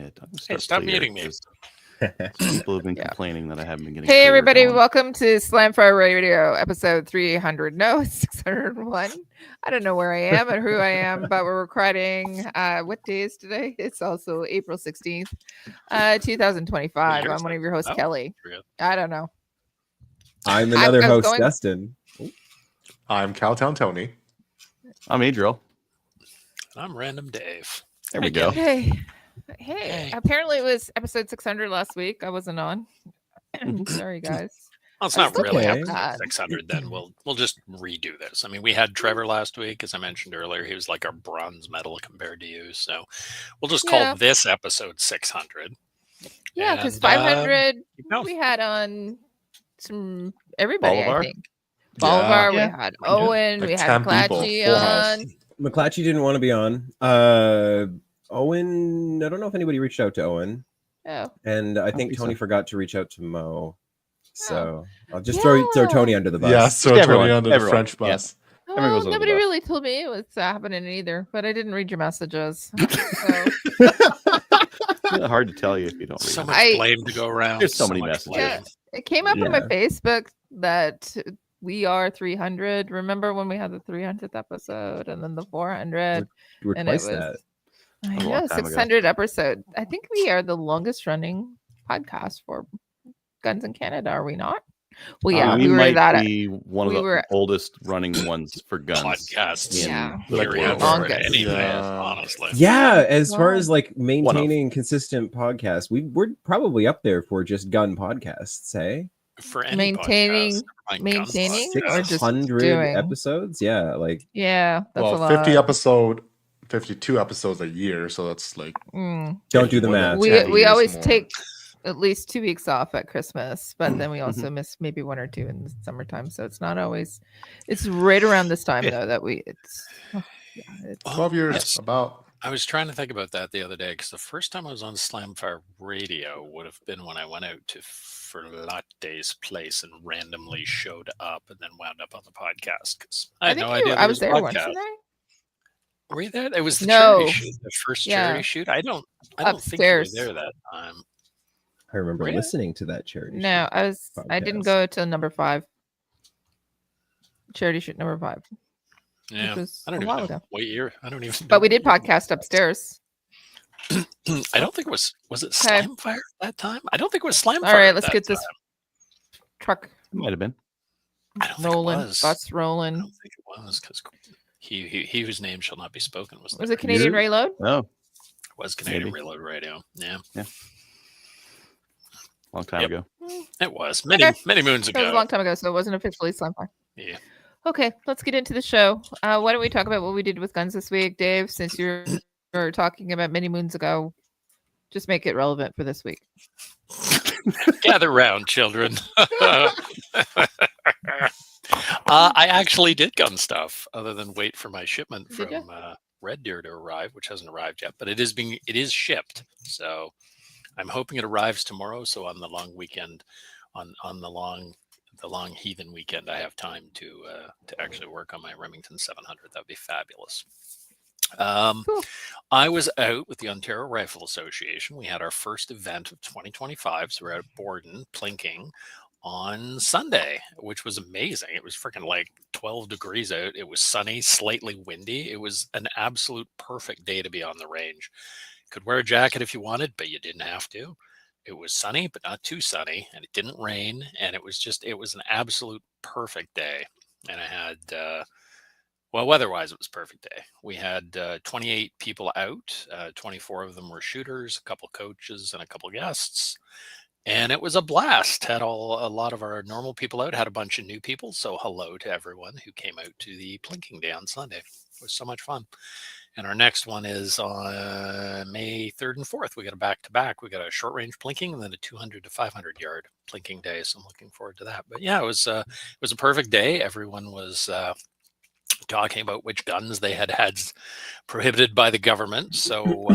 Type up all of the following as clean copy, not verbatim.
it. Hey, stop muting me. People have been complaining that I haven't been getting. Hey, everybody. Welcome to Slamfire Radio, episode 300. No, 601. I don't know where I am or who I am, but we're recording. What day is today? It's also April 16th, 2025. I'm one of your hosts, Kelly. I don't know. I'm another host, Dustin. I'm Cowtown Tony. I'm Adriel. I'm Random Dave. There we go. Hey, apparently it was episode 600 last week. I wasn't on. Sorry, guys. Well, it's not really episode 600 then. We'll just redo this. I mean, we had Trevor last week, as I mentioned earlier. He was like our bronze medal compared to you. So we'll just call this episode 600. Yeah, because 500 we had on some everybody, Bolivar? I think. Bolivar, we had Owen, we had McClatchy on. McClatchy didn't want to be on. Owen, I don't know if anybody reached out to Owen. Oh. And I think Tony forgot to reach out to Mo. So I'll just throw Tony under the bus. Yeah, throw Tony under the French bus. Oh, nobody really told me it was happening either, but I didn't read your messages. So. It's hard to tell you if you don't read so much blame to go around. There's so many messages. Yeah, it came up on my Facebook that we are 300. Remember when we had the 300th episode and then the 400? We're and twice it was, that. I know, 600 episode. I think we are the longest running podcast for Guns in Canada, are we not? Well, yeah, we might be one of the oldest running ones for guns podcasts. Honestly. Yeah, as far as like maintaining consistent podcasts, we're probably up there for just gun podcasts, hey? For any maintaining or just 600 episodes, that's a lot. 52 episodes a year, so that's like don't do the math. We always take at least 2 weeks off at Christmas, but then we also miss maybe 1 or 2 in the summertime, so it's not always. It's right around this time though that it's 12 years about. I was trying to think about that the other day because the first time I was on Slamfire Radio would have been when I went out to Ferlatte's place and randomly showed up and then wound up on the podcast because I had no idea. I was there once, didn't I? Were you there? It was the charity shoot, the first charity shoot. I don't think you were there that time. I remember listening to that charity. No, I didn't go to number 5. Charity shoot number 5. Yeah, which was I don't a even while know ago. what year. I don't even know. But we did podcast upstairs. I don't think it was it Slamfire that time? I don't think it was Slamfire. All right, let's get this truck. It might have been. I don't rolling, think it was. bus rolling. I don't think it was because he whose name shall not be spoken was it Canadian Reload? No, it was Canadian Reload Radio. Yeah. Long time ago. It was many moons ago. It was a long time ago, so it wasn't officially Slamfire. Yeah. Okay, let's get into the show. Why don't we talk about what we did with guns this week, Dave? Since you're talking about many moons ago, just make it relevant for this week. Gather round, children. I actually did gun stuff, other than wait for my shipment from Red Deer to arrive, which hasn't arrived yet, but it is shipped. So I'm hoping it arrives tomorrow. So on the long weekend, on the long heathen weekend, I have time to actually work on my Remington 700. That'd be fabulous. Cool. I was out with the Ontario Rifle Association. We had our first event of 2025. So we're out at Borden plinking on Sunday, which was amazing. It was freaking like 12 degrees out. It was sunny, slightly windy. It was an absolute perfect day to be on the range. Could wear a jacket if you wanted, but you didn't have to. It was sunny, but not too sunny, and it didn't rain. And it was an absolute perfect day. And I had, weather-wise, it was a perfect day. We had 28 people out. 24 of them were shooters, a couple coaches, and a couple guests. And it was a blast. Had a lot of our normal people out, had a bunch of new people. So hello to everyone who came out to the plinking day on Sunday. It was so much fun. And our next one is on May 3rd and 4th. We got a back-to-back. We got a short-range plinking and then a 200 to 500-yard plinking day. So I'm looking forward to that. But yeah, it was a perfect day. Everyone was talking about which guns they had prohibited by the government. So,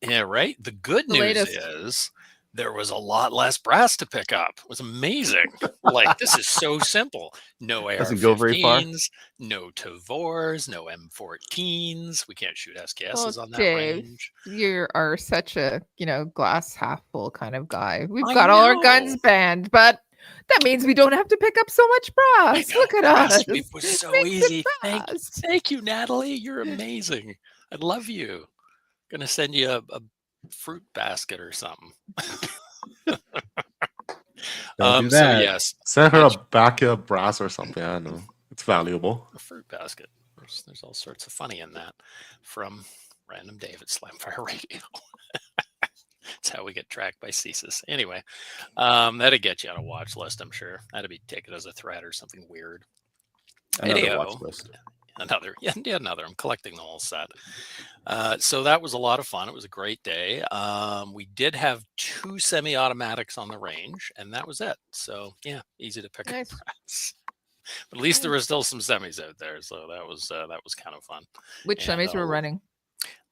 yeah, right. The good news is there was a lot less brass to pick up. It was amazing. Like, this is so simple. No Doesn't go very far. AR-15s, no Tavors, no M14s. We can't shoot SKSs on that Dave, range. you are such a, glass half full kind of guy. We've I got all our guns know. banned, but that means we don't have to pick up so much brass. Look at us. It was so Makes it easy. fast. Thank you, Natalie. You're amazing. I love you. Gonna send you a fruit basket or something. Don't do So that. yes, Send her a bucket of brass or something. I don't know. It's valuable. a fruit basket. There's all sorts of funny in that from Random Dave at Slamfire Radio. That's how we get tracked by CSIS. Anyway, that'd get you on a watch list, I'm sure. That'd be taken as a threat or something weird. Another watch list. Another. I'm collecting the whole set. So that was a lot of fun. It was a great day. We did have 2 semi-automatics on the range, and that was it. So yeah, easy to pick Nice. up brass. But at least there were still some semis out there, so that was kind of fun. Which And, semis were running?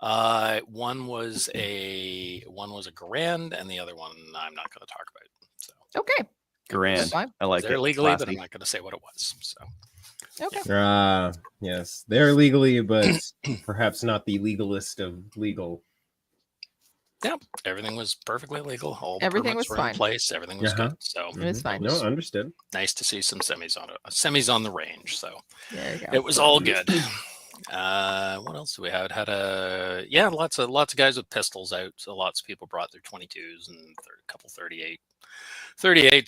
One was a Garand, and the other one I'm not going to talk about. So Okay. Grand. Fine. I like they're it. legally, but Classy. I'm not going to say what it was. So Okay. Yes, they're legally, but perhaps not the legalist of legal. yeah, everything was perfectly legal. All the Everything permits was were in fine. place. Everything was Uh-huh. good. So It was fine. No, understood. nice to see some semis on the range. So There you go. it was all good. What else do we have? Had lots of guys with pistols out. So lots of people brought their 22s and a couple 38s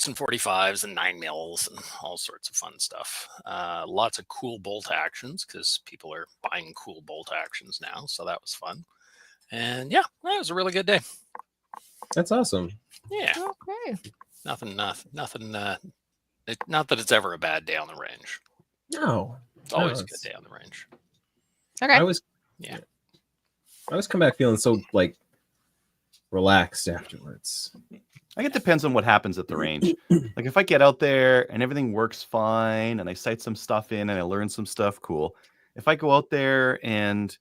and 45s and 9 mils and all sorts of fun stuff. Lots of cool bolt actions because people are buying cool bolt actions now. So that was fun. And yeah, that was a really good day. That's awesome. Yeah, Okay. nothing. Not that it's ever a bad day on the range. No, It's always a good day on the range. Okay. I was come back feeling so like relaxed afterwards. I think it depends on what happens at the range. Like if I get out there and everything works fine and I sight some stuff in and I learn some stuff, cool. If I go out there and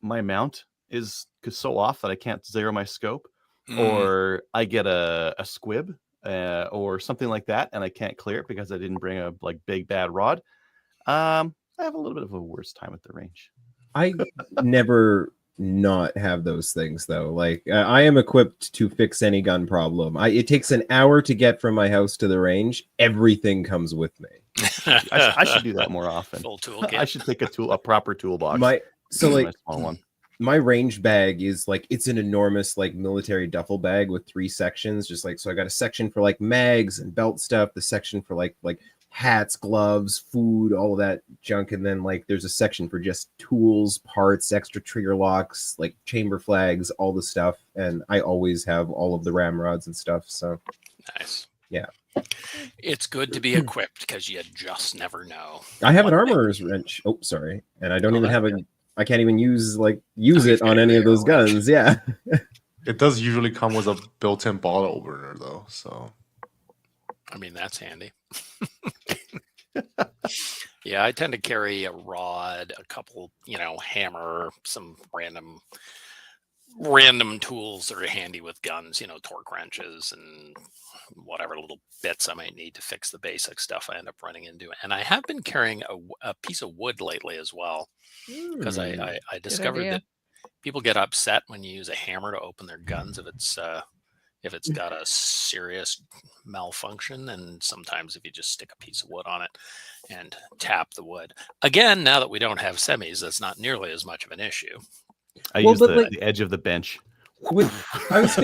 my mount is so off that I can't zero my scope, or I get a squib or something like that and I can't clear it because I didn't bring a big bad rod, I have a little bit of a worse time at the range. I never not have those things though. Like I am equipped to fix any gun problem. It takes an hour to get from my house to the range. Everything comes with me. I should do that more often. Full toolkit. I should take a proper toolbox. My small one. My range bag is it's an enormous military duffel bag with 3 sections. Just so I got a section for mags and belt stuff, the section for like hats, gloves, food, all of that junk, and then there's a section for just tools, parts, extra trigger locks, chamber flags, all the stuff. And I always have all of the ramrods and stuff. So nice. Yeah. It's good to be equipped because you just never know. I have an armorer's wrench. Oh, sorry. And I don't even have I can't even use it on any of those guns. Yeah. It does usually come with a built-in bottle opener though, so I mean, that's handy. Yeah, I tend to carry a rod, a couple, hammer, some random tools that are handy with guns, torque wrenches and whatever little bits I might need to fix the basic stuff I end up running into. And I have been carrying a piece of wood lately as well, because I discovered that people get upset when you use a hammer to open their guns if it's got a serious malfunction, and sometimes if you just stick a piece of wood on it and tap the wood. Again, now that we don't have semis, that's not nearly as much of an issue. I use the edge of the bench. I was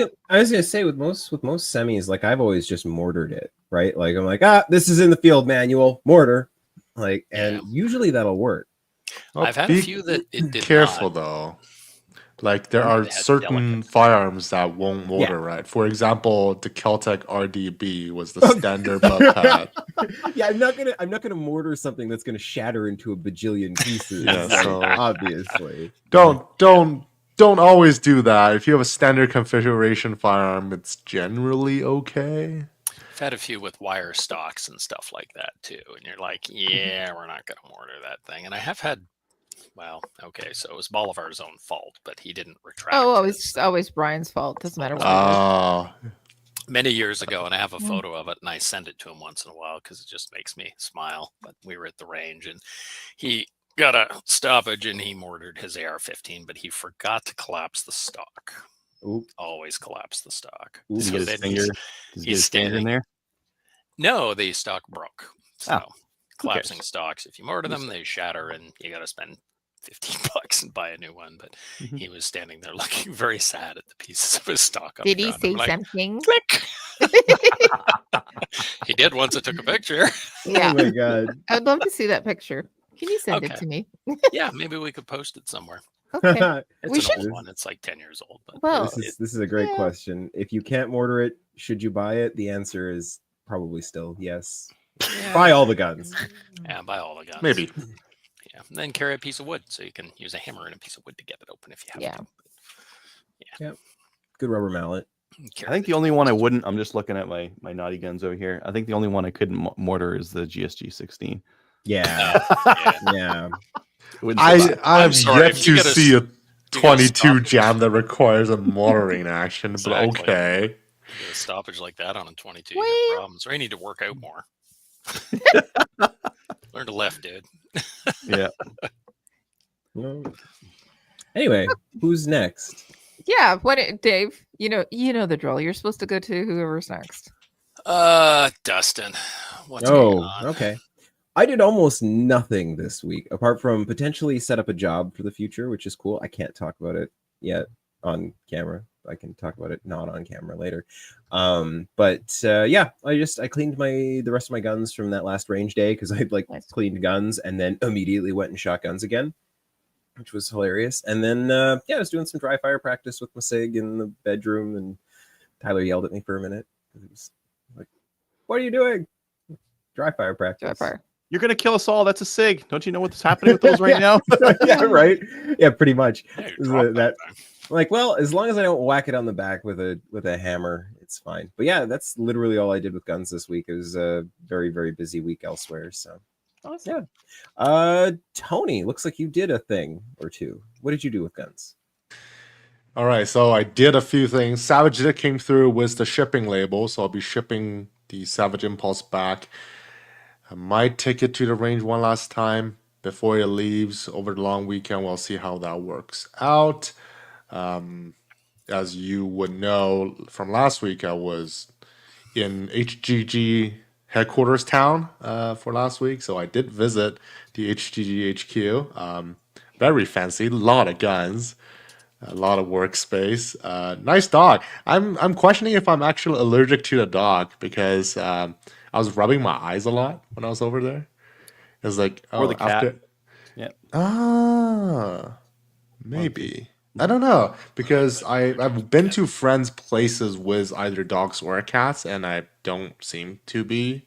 gonna say with most semis, I've always just mortared it, right? I'm this is in the field manual, mortar, and usually that'll work. Well, I've had a few that it did careful not. though. There are certain firearms that won't mortar, right? For example, the Keltec RDB was the standard butt pad. Yeah, I'm not gonna mortar something that's gonna shatter into a bajillion pieces. Yeah, so obviously. Don't always do that. If you have a standard configuration firearm, it's generally okay. I've had a few with wire stocks and stuff like that too, and you're like, yeah, we're not gonna mortar that thing. And I have had Well, okay, so it was Bolivar's own fault, but he didn't retract. Oh, his, always Brian's fault. Doesn't matter what he does. Oh, many years ago, and I have a Mm. photo of it, and I send it to him once in a while because it just makes me smile. But we were at the range, and he got a stoppage, and he mortared his AR-15, but he forgot to collapse the stock. Oop. Always collapse the stock. Ooh. Did he So get his then finger? Did he get his finger in standing- there? No, the stock broke. So Oh, collapsing cares? stocks, if you mortar them, they shatter, and you got to spend $15 and buy a new one. But Mhm. he was standing there looking very sad at the pieces of his stock. On Did the he ground. I'm say like, something? click? He did once I took a picture. Yeah. Oh my god. I'd love to see that picture. Can you send it Okay. to me? Yeah, maybe we could post it somewhere. Okay. It's We an should- old one. It's like 10 years old. But Well, this is a great yeah. question. If you can't mortar it, should you buy it? The answer is probably still yes. yeah, Buy all the guns. yeah, buy all the guns. maybe. Yeah, and then carry a piece of wood so you can use a hammer and a piece of wood to get it open if you have Yeah. to. Good rubber mallet. Carry I think the the only one I tools. wouldn't. I'm just looking at my naughty guns over here. I think the only one I couldn't mortar is the GSG 16. Yeah. Yeah. Yeah. It wouldn't survive. I have sorry, yet if you to get a see a get a 22 stoppage. jam that requires a mortaring action, but Exactly. okay. You get a stoppage like that on a 22, you Well- get problems. Or you need to work out more. Learn to lift, dude. Yeah. Well, anyway, who's next? Yeah. Dave? You know the drill. You're supposed to go to whoever's next. Dustin, what's going on? Okay. I did almost nothing this week apart from potentially set up a job for the future, which is cool. I can't talk about it yet on camera. I can talk about it not on camera later. Yeah, I cleaned the rest of my guns from that last range day because I Nice. cleaned guns and then immediately went and shot guns again, which was hilarious. And then I was doing some dry fire practice with my SIG in the bedroom, and Tyler yelled at me for a minute. It was like, "What are you doing?" Dry fire practice. Dry fire. You're gonna kill us all. That's a SIG. Don't you know what's happening with those right now? Yeah, right. Yeah, pretty much. Yeah, you Is dropped that- thing. Like, well, as long as I don't whack it on the back with a hammer, it's fine. But yeah, that's literally all I did with guns this week. It was a very, very busy week elsewhere. So Awesome. yeah. Tony, looks like you did a thing or two. What did you do with guns? All right, so I did a few things. Savage that came through was the shipping label, so I'll be shipping the Savage Impulse back. I might take it to the range one last time before it leaves over the long weekend. We'll see how that works out. As you would know from last week, I was in HGG headquarters town for last week, so I did visit the HGG HQ. Very fancy, a lot of guns, a lot of workspace. Nice dog. I'm questioning if I'm actually allergic to the dog because I was rubbing my eyes a lot when I was over there. It was like, Or the cat. after. Yeah. Maybe. I don't know because I've been to friends' places with either dogs or cats, and I don't seem to be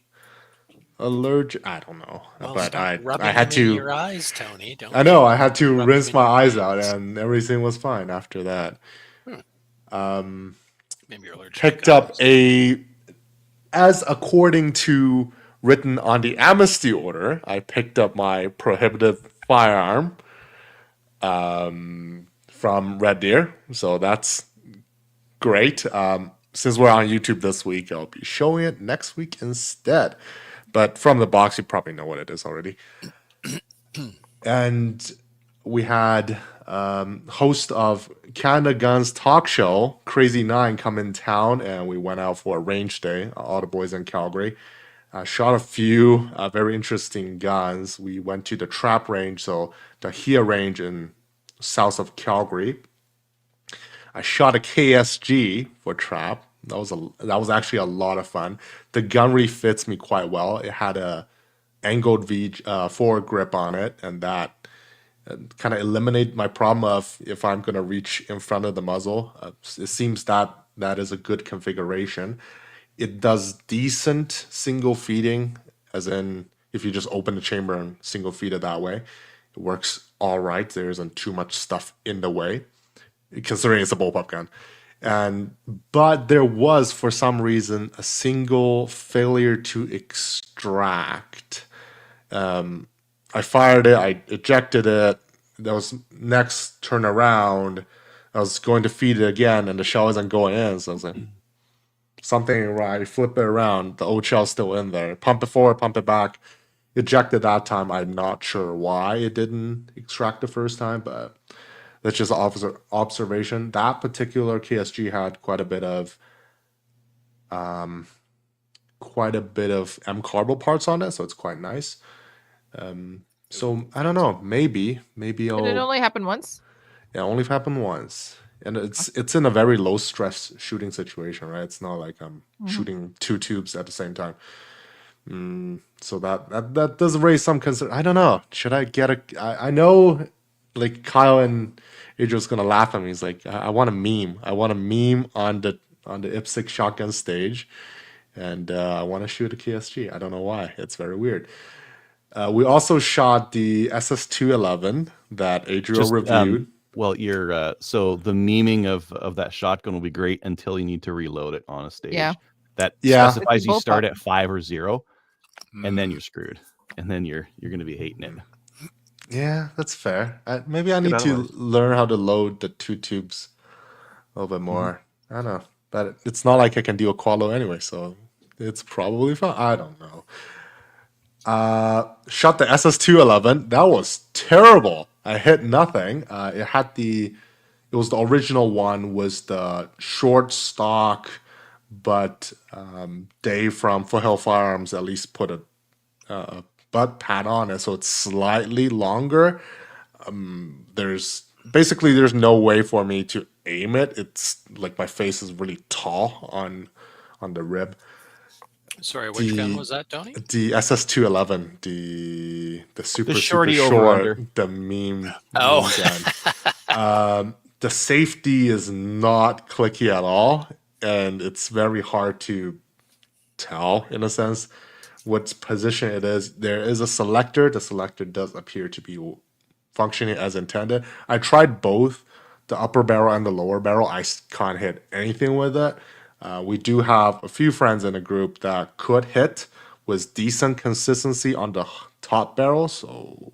allergic. I don't know, Well, but stop rubbing I had them in to. your eyes, Tony. Don't I know I had to rub rinse them in my your eyes out, eyes. and everything was fine after that. Maybe you're allergic. to Picked up guns. as according to written on the amnesty order, I picked up my prohibited firearm from Red Deer, so that's great. Since we're on YouTube this week, I'll be showing it next week instead. But from the box, you probably know what it is already. And we had host of Canada Guns talk show, Crazy Nine, come in town, and we went out for a range day. All the boys in Calgary. Shot a few very interesting guns. We went to the trap range, so the HIA range in south of Calgary. I shot a KSG for trap. That was actually a lot of fun. The gunnery fits me quite well. It had a angled forward grip on it, and that kind of eliminate my problem of if I'm going to reach in front of the muzzle. It seems that is a good configuration. It does decent single feeding, as in if you just open the chamber and single feed it that way, it works all right. There isn't too much stuff in the way, considering it's a bullpup gun. But there was, for some reason, a single failure to extract. I fired it, I ejected it, That was next turn around. I was going to feed it again, and the shell isn't going in. So I was like, something ain't right. Flip it around. The old shell's still in there. Pump it forward, pump it back. Ejected that time. I'm not sure why it didn't extract the first time, but that's just observation. That particular KSG had quite a bit of M carbon parts on it, so it's quite nice. So I don't know. Maybe Did it I'll. only happen once? Yeah, only happened once, and it's in a very low stress shooting situation, right? It's not like I'm shooting 2 tubes at the same time. So that does raise some concern. I don't know. Should I get a? I know, like Kyle and Adriel's gonna laugh at me. He's like, I want a meme. I want a meme on the IPSC shotgun stage, and I want to shoot a KSG. I don't know why. It's very weird. We also shot the SS211 that Adriel reviewed. Well, you're so the memeing of that shotgun will be great until you need to reload it on a stage. Yeah. That Yeah. specifies you Both start of at 5 or 0, and then Mm. you're screwed. And then you're going to be hating it. Yeah, that's fair. Maybe I Good need to otherwise. learn how to load the 2 tubes a little bit more. I don't know. But it's not like I can do a qualo anyway, so it's probably fine. I don't know. Shot the SS211. That was terrible. I hit nothing. It was the original one, was the short stock, but Dave from Foothill Firearms at least put a butt pad on it, so it's slightly longer. There's no way for me to aim it. It's like my face is really tall on the rib. Sorry, which gun was that, Tony? The SS211, the super shorty super over short, under. the meme Oh. gun. The safety is not clicky at all, and it's very hard to tell in a sense what position it is. There is a selector. The selector does appear to be functioning as intended. I tried both the upper barrel and the lower barrel. I can't hit anything with it. We do have a few friends in the group that could hit with decent consistency on the top barrel, so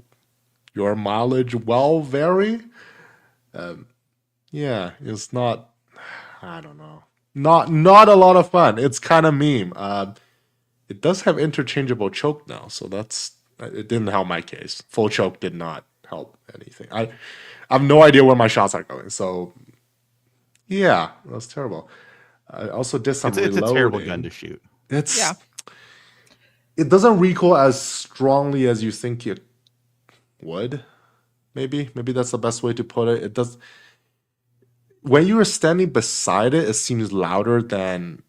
your mileage will vary. Yeah, it's not. I don't know. Not a lot of fun. It's kind of meme. It does have interchangeable choke now, so it didn't help my case. Full choke did not help anything. I have no idea where my shots are going. So yeah, that was terrible. I also did some It's reloading. a terrible gun to shoot. Yeah. It doesn't recoil as strongly as you think it would. Maybe that's the best way to put it. It does. When you are standing beside it, it seems louder than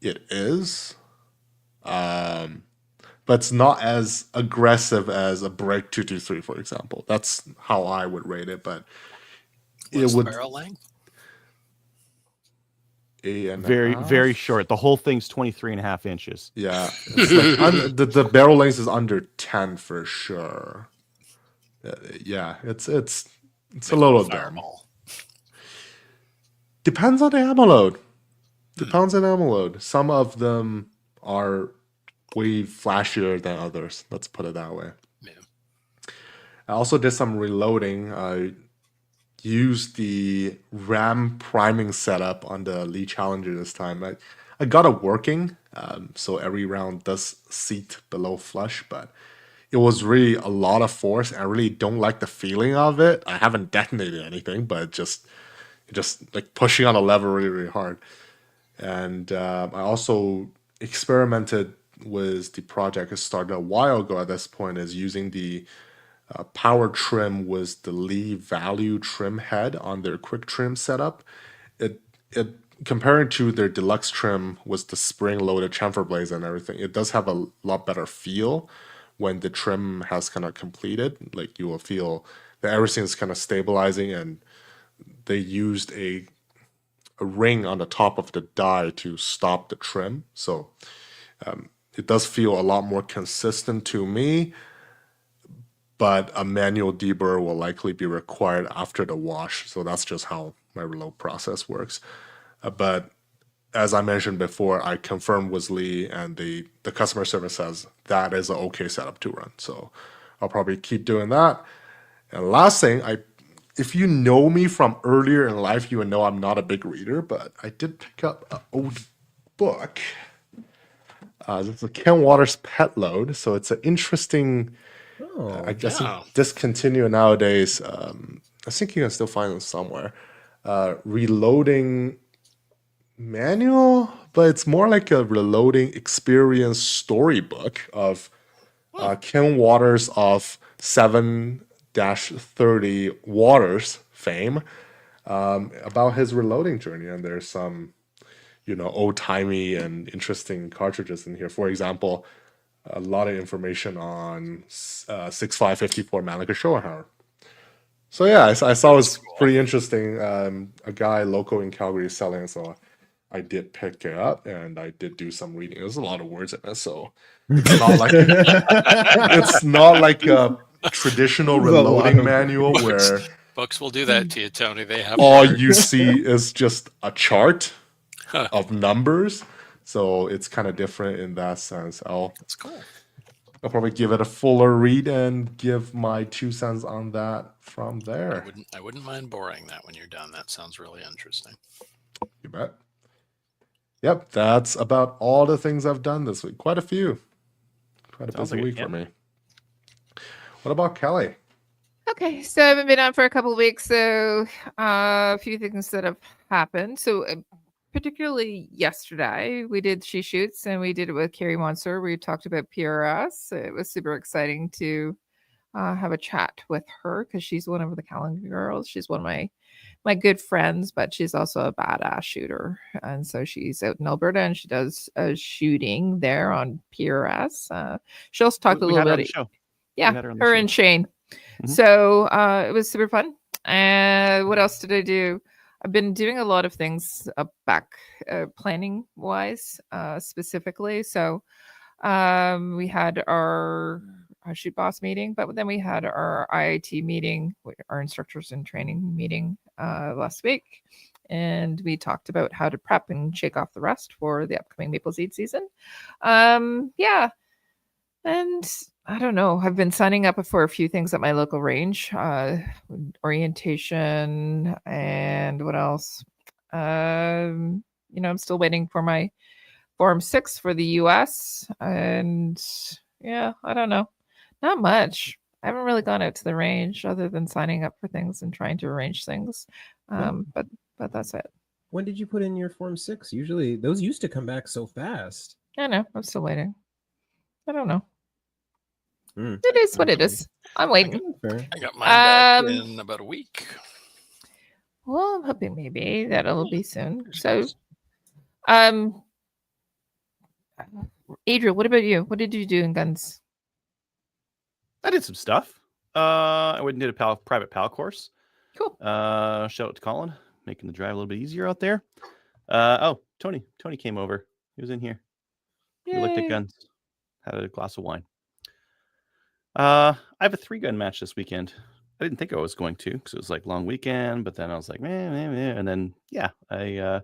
it is. But it's not as aggressive as a Break 223, for example. That's how I would rate it. But What's it would the barrel length? Very short. The whole thing's 23.5 inches. Yeah, it's like the barrel length is under 10 for sure. Yeah, it's a little dumb. Fireball. Depends on the ammo load. Some of them are way flashier than others. Let's put it that way. Yeah. I also did some reloading. I used the RAM priming setup on the Lee Challenger this time. I got it working, so every round does seat below flush, but it was really a lot of force. I really don't like the feeling of it. I haven't detonated anything, but just like pushing on a lever really, really hard. And I also experimented with the project I started a while ago at this point, is using the power trim was the Lee Value trim head on their quick trim setup. It comparing to their deluxe trim was the spring loaded chamfer blades and everything. It does have a lot better feel when the trim has kind of completed. Like you will feel that everything's kind of stabilizing, and they used a ring on the top of the die to stop the trim. So it does feel a lot more consistent to me, but a manual deburr will likely be required after the wash. So that's just how my reload process works. But as I mentioned before, I confirmed with Lee, and the customer service says that is an okay setup to run. So I'll probably keep doing that. And last thing, if you know me from earlier in life, you would know I'm not a big reader, but I did pick up an old book. This is Ken Waters' Pet Load. So it's an interesting, Oh, I guess Yeah. discontinue nowadays. I think you can still find them somewhere. Reloading manual, but it's more like a reloading experience storybook of Ken Waters of 7-30 Waters fame, about his reloading journey. And there's some, old timey and interesting cartridges in here. For example, a lot of information on 6554 Malika Shower. So yeah, I saw it was pretty interesting. A guy local in Calgary is selling it, so I did pick it up and I did do some reading. There's a lot of words in it, so it's not like it's not like a traditional There's a lot reloading of manual words. where Books will do that to you, Tony. They have all words. you see is just a chart Huh. of numbers. So it's kind of different in that sense. That's cool. I'll probably give it a fuller read and give my 2 cents on that from I there. wouldn't mind borrowing that when you're done. That sounds really interesting. You bet. Yep, that's about all the things I've done this week. Quite a few. Quite a Sounds busy like it, week yeah. for me. What about Kelly? Okay, so I haven't been on for a couple of weeks, so a few things that have happened. So particularly yesterday, we did She Shoots, and we did it with Carrie Monster. We talked about PRS. It was super exciting to have a chat with her because she's one of the calendar girls. She's one of my good friends, but she's also a badass shooter, and so she's out in Alberta and she does shooting there on PRS. She also talked a We little had her on bit. the show. Yeah, had her on the her show. and Shane. Mhm. So it was super fun. And what else did I do? I've been doing a lot of things back planning wise, specifically. So we had our shoot boss meeting, but then we had our IIT meeting, our instructors in training meeting last week. And we talked about how to prep and shake off the rust for the upcoming maple seed season. Yeah. And I don't know. I've been signing up for a few things at my local range, orientation, and what else? I'm still waiting for my Form 6 for the US. And yeah, I don't know. Not much. I haven't really gone out to the range other than signing up for things and trying to arrange things. But that's it. When did you put in your Form 6? Usually those used to come back so fast. I know. I'm still waiting. I don't know. Mm. It is what it is. I'm waiting. Fair. I got mine back Um, in about a week. Well, I'm hoping maybe that'll be soon. Fingers So, crossed. Adriel, what about you? What did you do in guns? I did some stuff. I went and did a private PAL course. Cool. Shout out to Colin, making the drive a little bit easier out there. Tony came over. He was in here. We looked at Yay. guns, had a glass of wine. I have a 3-gun match this weekend. I didn't think I was going to because it was like long weekend, but then I was like, and then I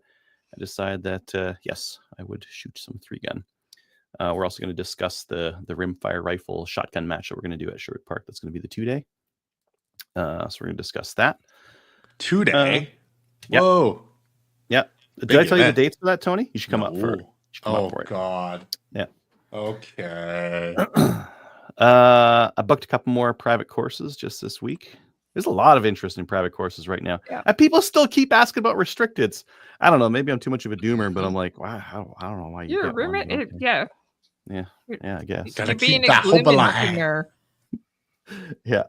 decided that yes, I would shoot some 3-gun. We're also going to discuss the rimfire rifle shotgun match that we're going to do at Sherwood Park. That's going to be the 2-day. So we're going to discuss that. 2-day? Yep. Whoa. Yeah. Did Big I tell you the event. dates for that, Tony? You should come up for it. No. You should come up Oh, for it. God. Yeah. Okay. I booked a couple more private courses just this week. There's a lot of interest in private courses right now. Yeah. And people still keep asking about restricteds. I don't know. Maybe I'm too much of a doomer, but I'm like, wow, I don't know why you You're a get one, rumor. but okay. Yeah. Yeah, I guess. Gotta You're keep being that a hope gloomy alive. there. Yeah.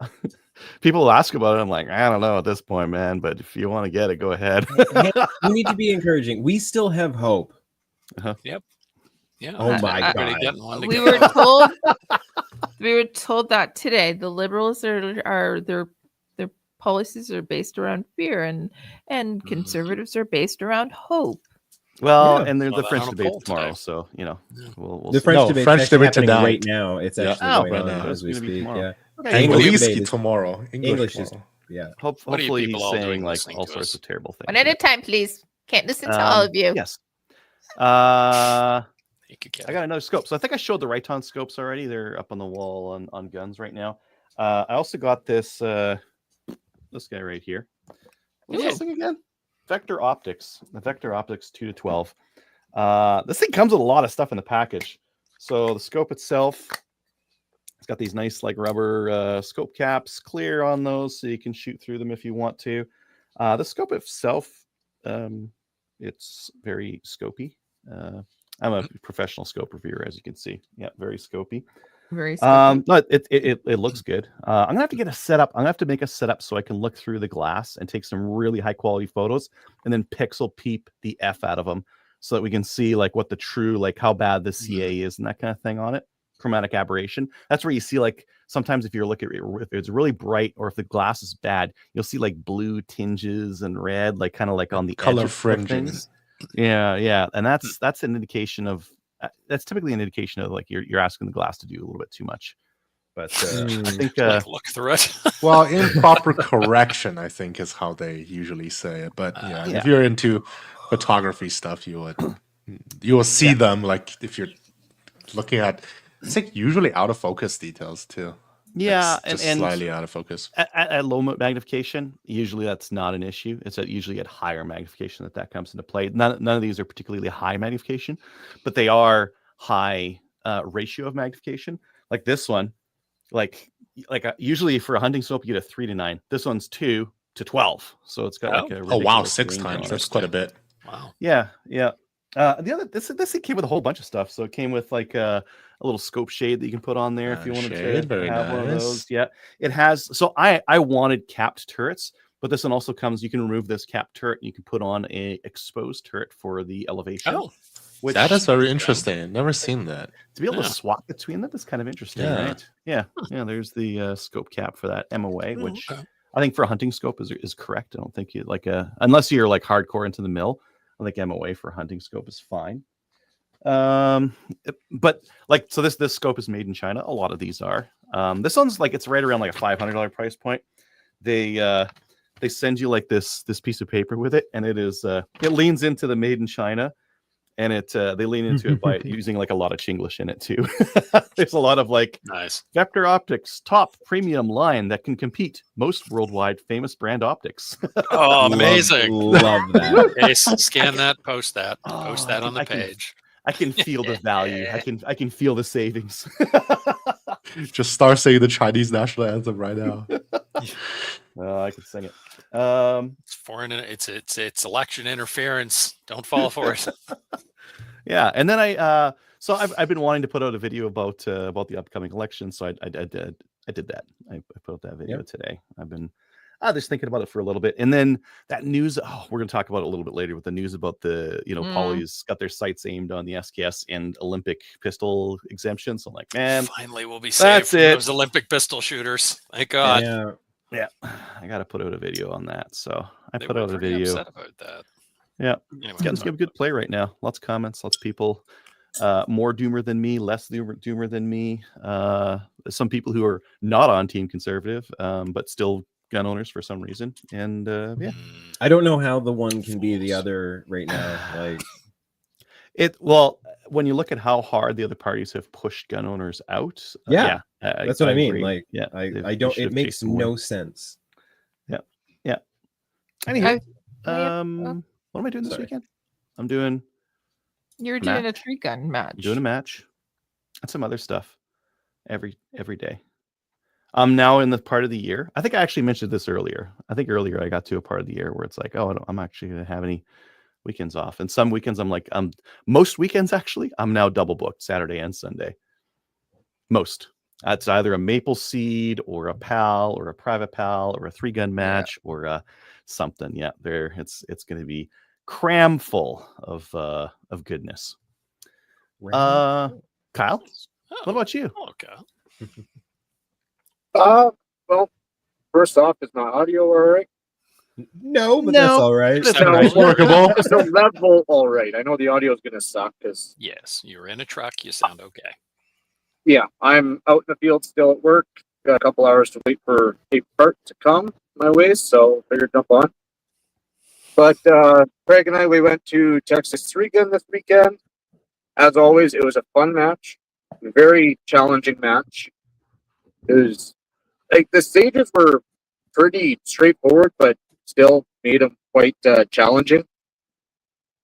People will ask about it. I'm like, I don't know at this point, man. But if you want to get it, go ahead. Hey, we need to be encouraging. We still have hope. Yeah. Oh my everybody God. getting one to We go. were told that today the liberals are their policies are based around fear and conservatives are based around hope. Well, Yeah. and there's Saw the that French on a debate poll tomorrow. today. So, we'll The see. French No, debate French debate happening tonight. right now. It's Yeah. actually Oh, going right on now. as we It's gonna be speak. tomorrow. Yeah. Okay. English Angliski debate is- tomorrow. English is tomorrow. yeah. What are you Hopefully people he's all doing saying like listening all to sorts us? of terrible things. One at a time, please. Can't listen to all of you. Yes. Thank you, I Kevin. got another scope. So I think I showed the Riton scopes already. They're up on the wall on guns right now. I also got this this guy right here. Ooh. What's this thing again? Vector Optics. The Vector Optics 2 to 12. This thing comes with a lot of stuff in the package. So the scope itself, it's got these nice like rubber scope caps, clear on those, so you can shoot through them if you want to. The scope itself, it's very scopy. I'm a professional scope reviewer, as you can see. Yeah, very scopy. Very scopy. No, it looks good. I'm gonna have to get a setup. I'm gonna have to make a setup so I can look through the glass and take some really high quality photos, and then pixel peep the F out of them, so that we can see like what the true, like how bad the CA is and that kind of thing on it. Chromatic aberration. That's where you see like sometimes if you're looking at it, if it's really bright or if the glass is bad, you'll see like blue tinges and red, like kind of like on the Color edge of fringing. things. Yeah, and that's an indication of that's typically an indication of like you're asking the glass to do a little bit too much. But I think Like look through it. Well, improper correction, I think, is how they usually say it. But yeah, Yeah. if you're into photography stuff, you will see them like if you're looking at. It's like usually out of focus details too. yeah, Like, just and slightly out of focus. at low magnification, usually that's not an issue. It's usually at higher magnification that comes into play. None of these are particularly high magnification, but they are high ratio of magnification. Like this one, like usually for a hunting scope you get a 3 to 9. This one's 2 to 12, so it's got like a Oh wow, ridiculous 6 range on times. it. That's quite a bit. Wow. Yeah. The other this thing came with a whole bunch of stuff. So it came with like a little scope shade that you can put on there if you wanted Shade, to very have one of nice. those. Yeah, it has. So I wanted capped turrets, but this one also comes. You can remove this capped turret and you can put on a exposed turret for the elevation. Oh, Which That is very interesting. Never seen that. to be able Yeah. to swap between them is kind of interesting, Yeah. right? Yeah. There's the scope cap for that MOA, Oh, which okay. I think for a hunting scope is correct. I don't think you like unless you're like hardcore into the mill. I think MOA for a hunting scope is fine. But like so this scope is made in China. A lot of these are. This one's like it's right around like a $500 price point. They send you like this piece of paper with it, and it is it leans into the made in China. And they lean into it by using like a lot of Chinglish in it too. There's a lot of like Nice. Vector Optics top premium line that can compete most worldwide famous brand optics. Oh, amazing. Love that. Okay, scan that, post that Oh, that on the I can- page. I can feel the value. I can feel the savings. Just start saying the Chinese national anthem right now. I can sing it. It's foreign. It's election interference. Don't fall for it. Yeah, and then so I've been wanting to put out a video about the upcoming election, so I did that. I put out that video today. I've been just thinking about it for a little bit, and then that news. Oh, we're gonna talk about it a little bit later with the news about the Poly's got their sights aimed on the SKS and Olympic pistol exemptions. So I'm like, man, Finally, we'll be that's safe from it. those Olympic pistol shooters. Thank God. Yeah. I got to put out a video on that. So I They put were out a pretty video. upset about that. Yeah. Anyway, It's getting some good play right now. Lots of comments, lots of people. More doomer than me, less doomer than me. Some people who are not on Team Conservative, but still gun owners for some reason. And yeah, I don't know how the one can be the other right now. Like when you look at how hard the other parties have pushed gun owners out, that's what I mean. agree. Like, yeah, I don't. It makes no sense. Yeah. Anyway, what what am I doing this Sorry. weekend? I'm doing. You're doing a tree gun match. I'm doing a match and some other stuff every day. I'm now in the part of the year. I think I actually mentioned this earlier. I think earlier I got to a part of the year where it's like, oh, I'm actually going to have any weekends off. And some weekends I'm like, most weekends actually, I'm now double booked Saturday and Sunday. Most. It's either a maple seed or a PAL or a private PAL or a 3-gun match or something. Yeah, it's going to be cram full of goodness. Kyle, what about you? Okay. Well, first off, is my audio all right? No, but No. that's all right. That's No, all right. Workable. Is the level all right? I know the audio is going to suck because, Yes, you're in a truck. You sound okay. yeah, I'm out in the field still at work. Got a couple hours to wait for a part to come my way, so figured jump on. But Craig and I, we went to Texas 3-gun this weekend. As always, it was a fun match, a very challenging match. It was like the stages were pretty straightforward, but still made them quite challenging.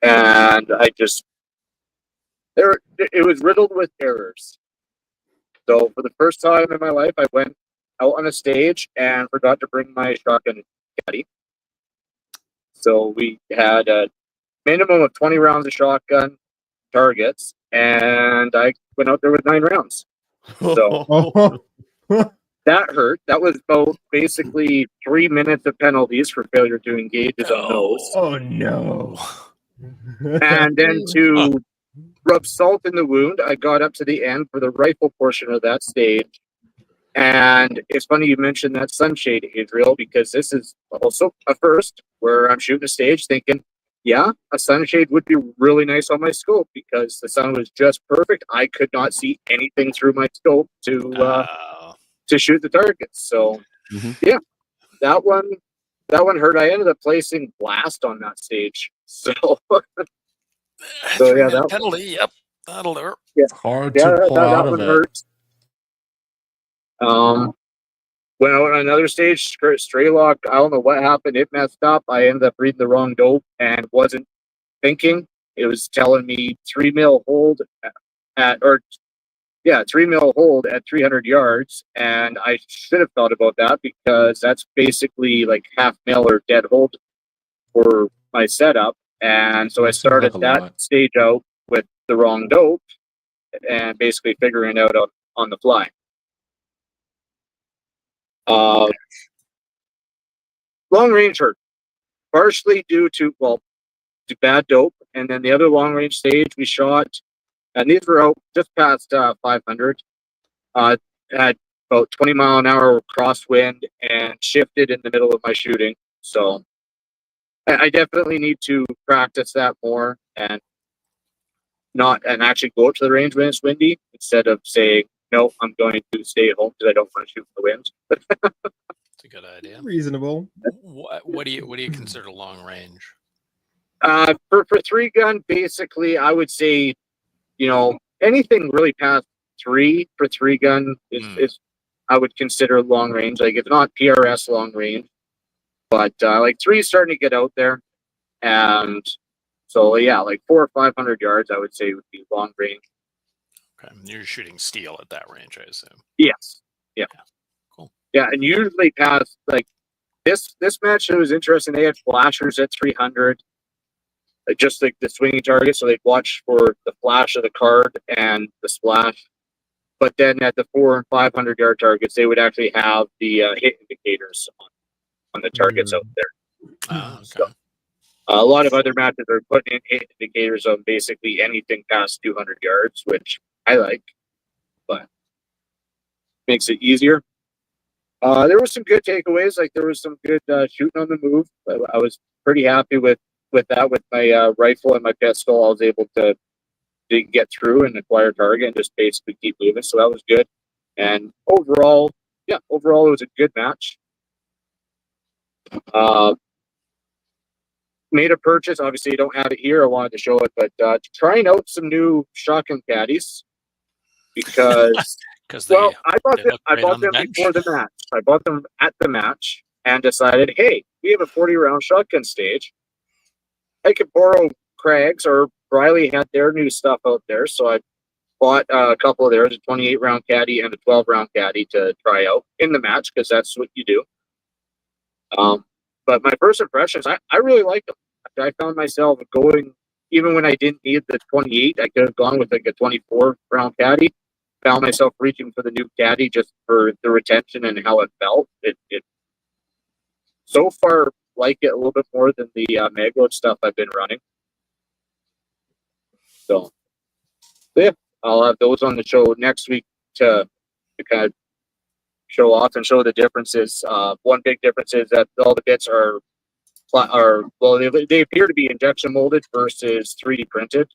And it was riddled with errors. So for the first time in my life, I went out on a stage and forgot to bring my shotgun caddy. So we had a minimum of 20 rounds of shotgun targets, and I went out there with 9 rounds. So Oh, that hurt. That was about basically 3 minutes of penalties for failure to engage his own nose. oh no. And then to rub salt in the wound, I got up to the end for the rifle portion of that stage. And it's funny you mentioned that sunshade, Adriel, because this is also a first where I'm shooting a stage thinking, yeah, a sunshade would be really nice on my scope because the sun was just perfect. I could not see anything through my scope to shoot the targets. So yeah, that one hurt. I ended up placing last on that stage. So So yeah, that that penalty. Yep, that'll hurt. yeah, Hard yeah, to pull out that of one it. hurt. Went out on another stage, stray lock. I don't know what happened. It messed up. I ended up reading the wrong dope and wasn't thinking. It was telling me 3 mil hold at 3 mil hold at 300 yards, and I should have thought about that because that's basically like half mil or dead hold for my setup. And so I That seems like started a that lot. stage out with the wrong dope and basically figuring it out on the fly. Long range hurt, partially due to bad dope, and then the other long range stage we shot, and these were out just past 500. Had about 20-mile-an-hour crosswind and shifted in the middle of my shooting. So I definitely need to practice that more and actually go to the range when it's windy instead of saying no, I'm going to stay at home because I don't want to shoot in the wind. It's a good idea. Reasonable. What do you consider long range? For 3-gun, basically, I would say, anything really past 3 for 3-gun is I would consider long range. Like it's not PRS long range, but like 3 is starting to get out there, and so yeah, like 400 or 500 yards, I would say would be long range. Okay, you're shooting steel at that range, I assume. Yes. Yeah. Cool. Yeah, and usually past like this match, it was interesting. They had flashers at 300. Just like the swinging target, so they'd watch for the flash of the card and the splash. But then at the 400 and 500 yard targets, they would actually have the hit indicators on the targets out there. Oh, okay. So, a lot of other matches are putting in hit indicators on basically anything past 200 yards, which I like, but makes it easier. There were some good takeaways. Like there was some good shooting on the move. I was pretty happy with that. With my rifle and my pistol, I was able to get through and acquire target and just basically keep moving. So that was good. And overall, it was a good match. Made a purchase. Obviously, you don't have it here. I wanted to show it, but trying out some new shotgun caddies because I bought them before the match. I bought them at the match and decided, hey, we have a 40-round shotgun stage. I could borrow Craig's, or Riley had their new stuff out there, so I bought a couple of theirs, a 28-round caddy and a 12-round caddy to try out in the match because that's what you do. But my first impressions, I really liked them. I found myself going, even when I didn't need the 28, I could have gone with like a 24-round caddy. Found myself reaching for the new caddy just for the retention and how it felt. It so far like it a little bit more than the Magload stuff I've been running. So yeah, I'll have those on the show next week to kind of show off and show the differences. One big difference is that all the bits are they appear to be injection molded versus 3D printed,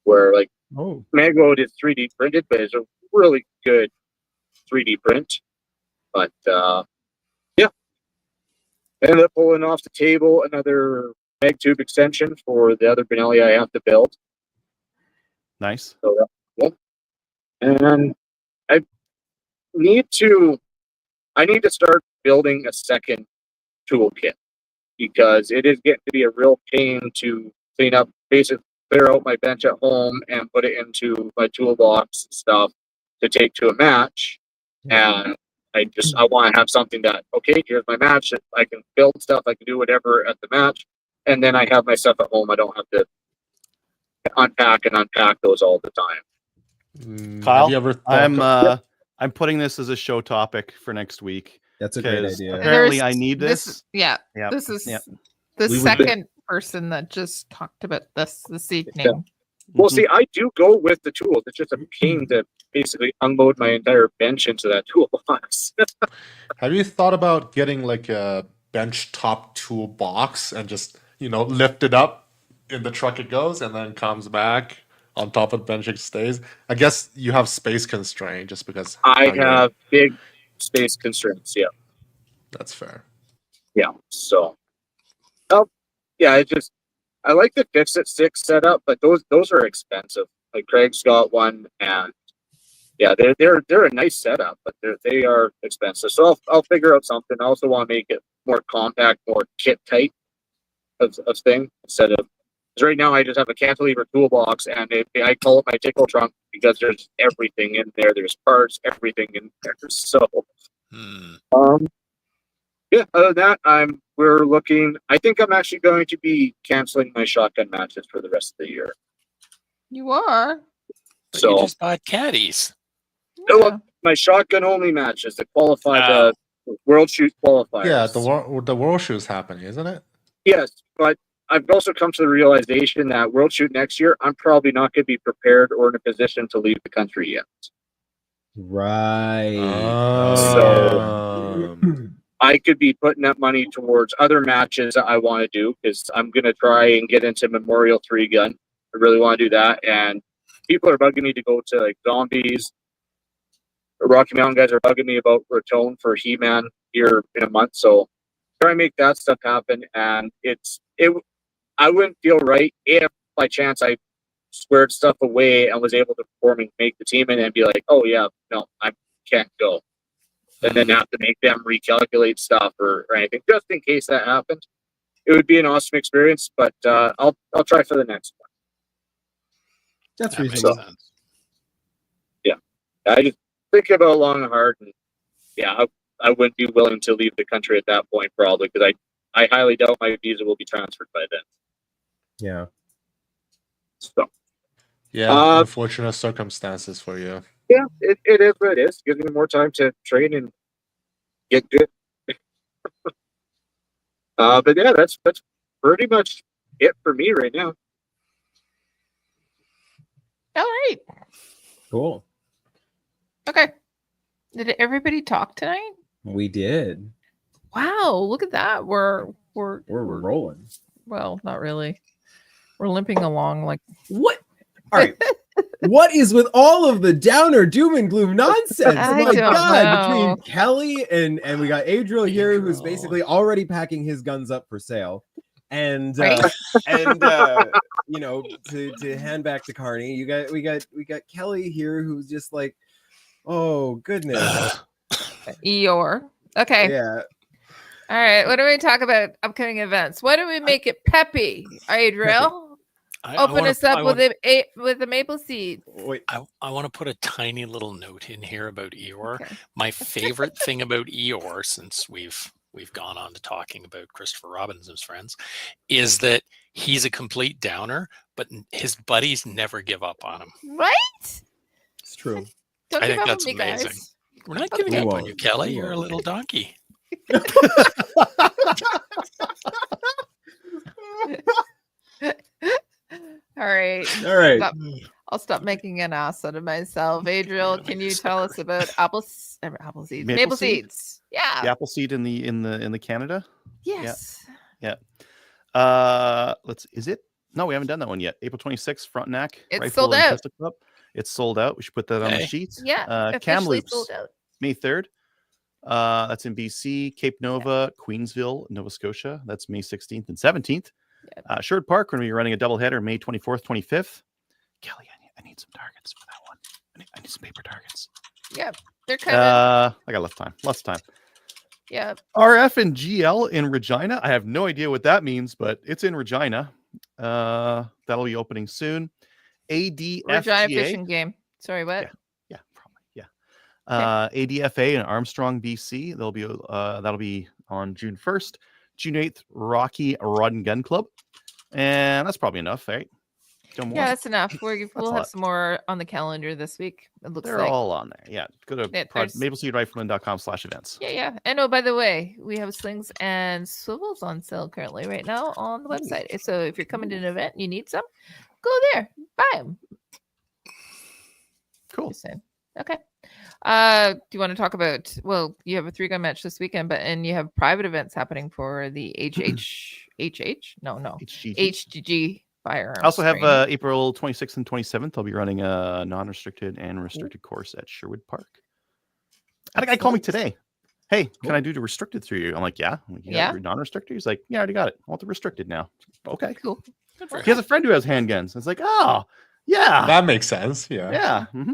where like Magload is 3D printed, but it's a really good 3D print. But yeah, ended up pulling off the table another mag tube extension for the other Benelli I have to build. Nice. So that's cool. And I need to start building a second toolkit because it is getting to be a real pain to clean up, basically clear out my bench at home and put it into my toolbox and stuff to take to a match. And I want to have something that, okay, here's my match. I can build stuff. I can do whatever at the match. And then I have my stuff at home. I don't have to unpack and unpack those all the time. Kyle, have you ever thought I'm putting this as a show topic for next week. That's a great 'cause idea. Apparently, I need this. Yeah. Yep. This is Yep. the We would- second person that just talked about this evening. Well, Mhm. see, I do go with the tools. It's just a pain to basically unload my entire bench into that toolbox. Have you thought about getting like a bench top toolbox and just, lift it up in the truck it goes and then comes back on top of the bench it stays? I guess you have space constraint just because I how you're- have big space constraints. Yeah. That's fair. Yeah. So, yeah, I like the fix it stick setup, but those are expensive. Like Craig's got one, and yeah, they're a nice setup, but they are expensive. So I'll figure out something. I also want to make it more compact, more kit type of thing instead of, because right now I just have a cantilever toolbox, and I call it my tickle trunk because there's everything in there. There's parts, everything in there. So, yeah. Other than that, we're looking. I think I'm actually going to be canceling my shotgun matches for the rest of the year. You are. But So you just bought caddies. No, Yeah. my shotgun only matches that qualify Oh. the World Shoot qualifiers. Yeah, the world shoot's happening, isn't it? Yes, but I've also come to the realization that World Shoot next year, I'm probably not going to be prepared or in a position to leave the country yet. Right. I could be putting that money towards other matches that I want to do because I'm going to try and get into Memorial 3 gun. I really want to do that. And people are bugging me to go to like Zombies. The Rocky Mountain guys are bugging me about Raton for He-Man here in a month. So try and make that stuff happen. And I wouldn't feel right if by chance I squared stuff away and was able to perform and make the team and be like, oh yeah, no, I can't go. And then have to make them recalculate stuff or anything, just in case that happened. It would be an awesome experience, but I'll try for the next one. That's That makes reasonable. sense. I just think about it long and hard, and yeah, I wouldn't be willing to leave the country at that point probably because I highly doubt my visa will be transferred by then. Yeah. So Yeah, unfortunate circumstances for you. yeah, it is what it is. Gives me more time to train and get good. But yeah, that's pretty much it for me right now. All right. Cool. Okay. Did everybody talk tonight? We did. Wow, look at that. We're rolling. well, not really. We're limping along like What? All right. What is with all of the downer doom and gloom nonsense? I My don't God, know. between Kelly and we got Adriel here, who's Adriel. basically already packing his guns up for sale, and Right. to hand back to Carney. We got Kelly here, who's just like, oh goodness, Eeyore. Okay. yeah. All right. What do we talk about upcoming events? Why don't we make it peppy? Adriel, open us up with the maple seed. Wait, I want to put a tiny little note in here about Eeyore. Okay. My favorite thing about Eeyore, since we've gone on to talking about Christopher Robinson's friends, is that he's a complete downer, but his buddies never give up on him. Right? it's true. Don't I give think up that's on me, amazing. guys. We're not Okay. giving We up on won't. you, Kelly. We You're a won't. little donkey. All right. All right. I'll stop making an ass out of myself. Adriel, can you tell us about apple seeds? Maple seed? seeds. Yeah. The apple seed in the Canada. Yes. Is it? No, we haven't done that one yet. April 26th, Frontenac. It's Rifle sold and out. Pistol Club. It's sold out. We should put that on the Okay. sheet. Yeah. Cam officially Loops, sold out. May 3rd. That's in BC. Cape Nova, Queensville, Nova Scotia. That's May 16th and 17th. Yep. Sherwood Park, we're going to be running a doubleheader May 24th, 25th. Kelly, I need some targets for that one. I need some paper targets. Yep. They're coming. I got lots of time. Yeah. RF and GL in Regina. I have no idea what that means, but it's in Regina. That'll be opening soon. Regina ADFGA. fishing game. Sorry, what? Yeah, probably. Yeah. ADFA in Armstrong, BC. That'll be on June 1st. June 8th, Rocky Rod and Gun Club. And that's probably enough, right? No more? Yeah, that's enough. We'll a lot. have some more on the calendar this week. It looks They're like. all on there. Yeah. Go to mapleseedrifleman.com/events. Yeah. And oh, by the way, we have slings and swivels on sale currently right now on the website. So if you're coming to an event and you need some, go there, buy them. Cool. Just saying. Okay. Do you want to talk about? Well, you have a 3-gun match this weekend, and you have private events happening for the HGG firearms. I also have training. April 26th and 27th. I'll be running a non-restricted and restricted course at Sherwood Park. I had a guy call me today. Hey, can I do the restricted through you? I'm like, yeah. I'm like, Yeah. Your non-restricted? He's like, yeah, I already got it. I want the restricted now. Okay. Cool. Good for He has a friend who has handguns. It's like, oh, yeah. That makes sense. Yeah. Yeah. Mm-hmm.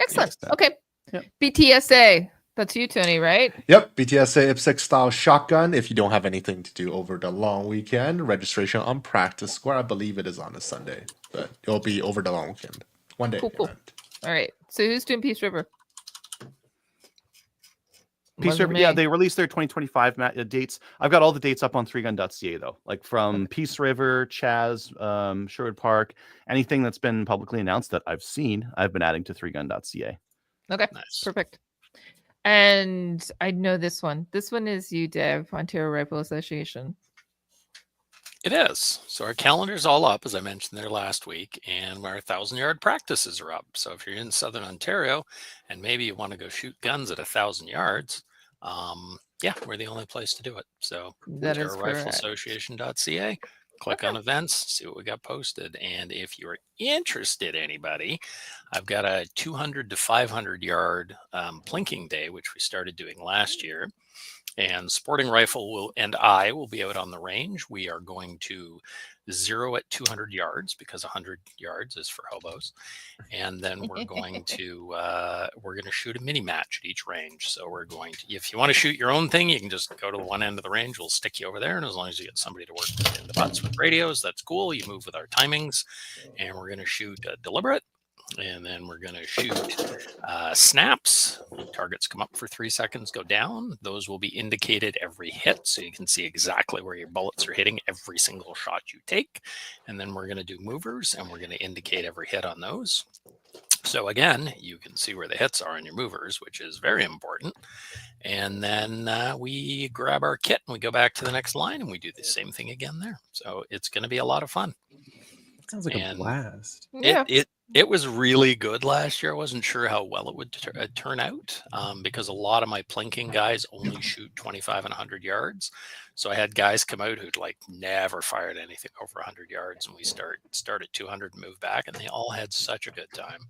Excellent. Yes, Okay. Yep. BTSA. That's you, Tony, right? Yep, BTSA IPSEC style shotgun. If you don't have anything to do over the long weekend, registration on Practice Square. I believe it is on a Sunday, but it'll be over the long weekend. 1 day Cool. event. All right. So who's doing Peace River? Peace Wasn't River, yeah, me. they released their 2025 dates. I've got all the dates up on 3gun.ca though, like from Peace River, Chaz, Sherwood Park, anything that's been publicly announced that I've seen, I've been adding to 3gun.ca. Okay. Nice. Perfect. And I know this one. This one is UDEV, Ontario Rifle Association. It is. So our calendar's all up, as I mentioned there last week, and our 1,000-yard practices are up. So if you're in Southern Ontario and maybe you want to go shoot guns at 1,000 yards, yeah, we're the only place to do it. So That is correct. OntarioRifleAssociation.ca, click on events, see what we got posted. And if you're interested, anybody, I've got a 200 to 500 yard plinking day, which we started doing last year. And Sporting Rifle I will be out on the range. We are going to zero at 200 yards because 100 yards is for hobos. And then we're going to shoot a mini match at each range. So we're going to, if you want to shoot your own thing, you can just go to one end of the range. We'll stick you over there. And as long as you get somebody to work in the butts with radios, that's cool. You move with our timings. And we're going to shoot deliberate. And then we're going to shoot snaps. Targets come up for 3 seconds, go down. Those will be indicated every hit, so you can see exactly where your bullets are hitting every single shot you take. And then we're going to do movers, and we're going to indicate every hit on those. So again, you can see where the hits are in your movers, which is very important. And then we grab our kit and we go back to the next line and we do the same thing again there. So it's going to be a lot of fun. Sounds like a blast. Yeah. It was really good last year. I wasn't sure how well it would turn out because a lot of my plinking guys only shoot 25 and 100 yards. So I had guys come out who'd like never fired anything over 100 yards, and we start at 200 and move back, and they all had such a good time.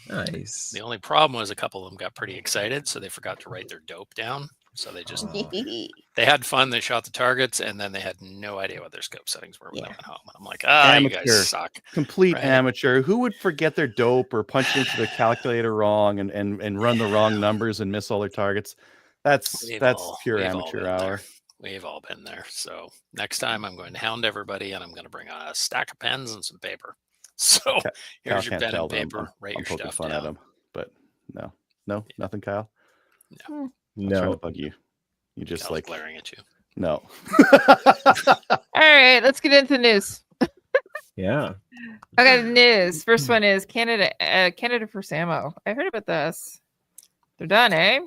Nice. The only problem was a couple of them got pretty excited, so they forgot to write their dope down. So they just they had fun. They shot the targets, and then they had no idea what their scope settings were when they went home. I'm like, you guys suck. Complete Right. amateur. Who would forget their dope or punch into the calculator wrong and run the wrong numbers and miss all their targets? That's pure amateur hour. We've all been there. So next time I'm going to hound everybody, and I'm going to bring a stack of pens and some paper. So here's your pen and paper. Write your stuff fun down. at him, but no, nothing, Kyle. No. I'm trying to No. bug you. You just Kyle's like glaring at you. no. All right, let's get into the news. Yeah. Okay, the news. First one is Canada for Samo. I heard about this. They're done, eh?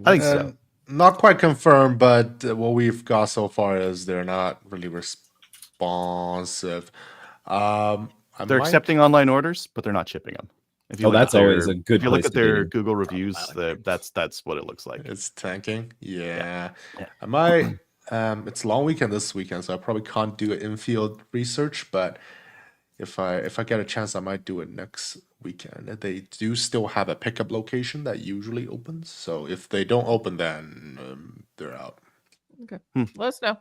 I think so. Not quite confirmed, but what we've got so far is they're not really responsive. They're accepting online orders, but they're not shipping them. If you look that's at their- always a good If you look place at to their be. Google reviews, that's what it looks like. It's tanking. Yeah. Yeah. I might. It's a long weekend this weekend, so I probably can't do infield research. But if I get a chance, I might do it next weekend. They do still have a pickup location that usually opens. So if they don't open, then they're out. Okay. Let us know.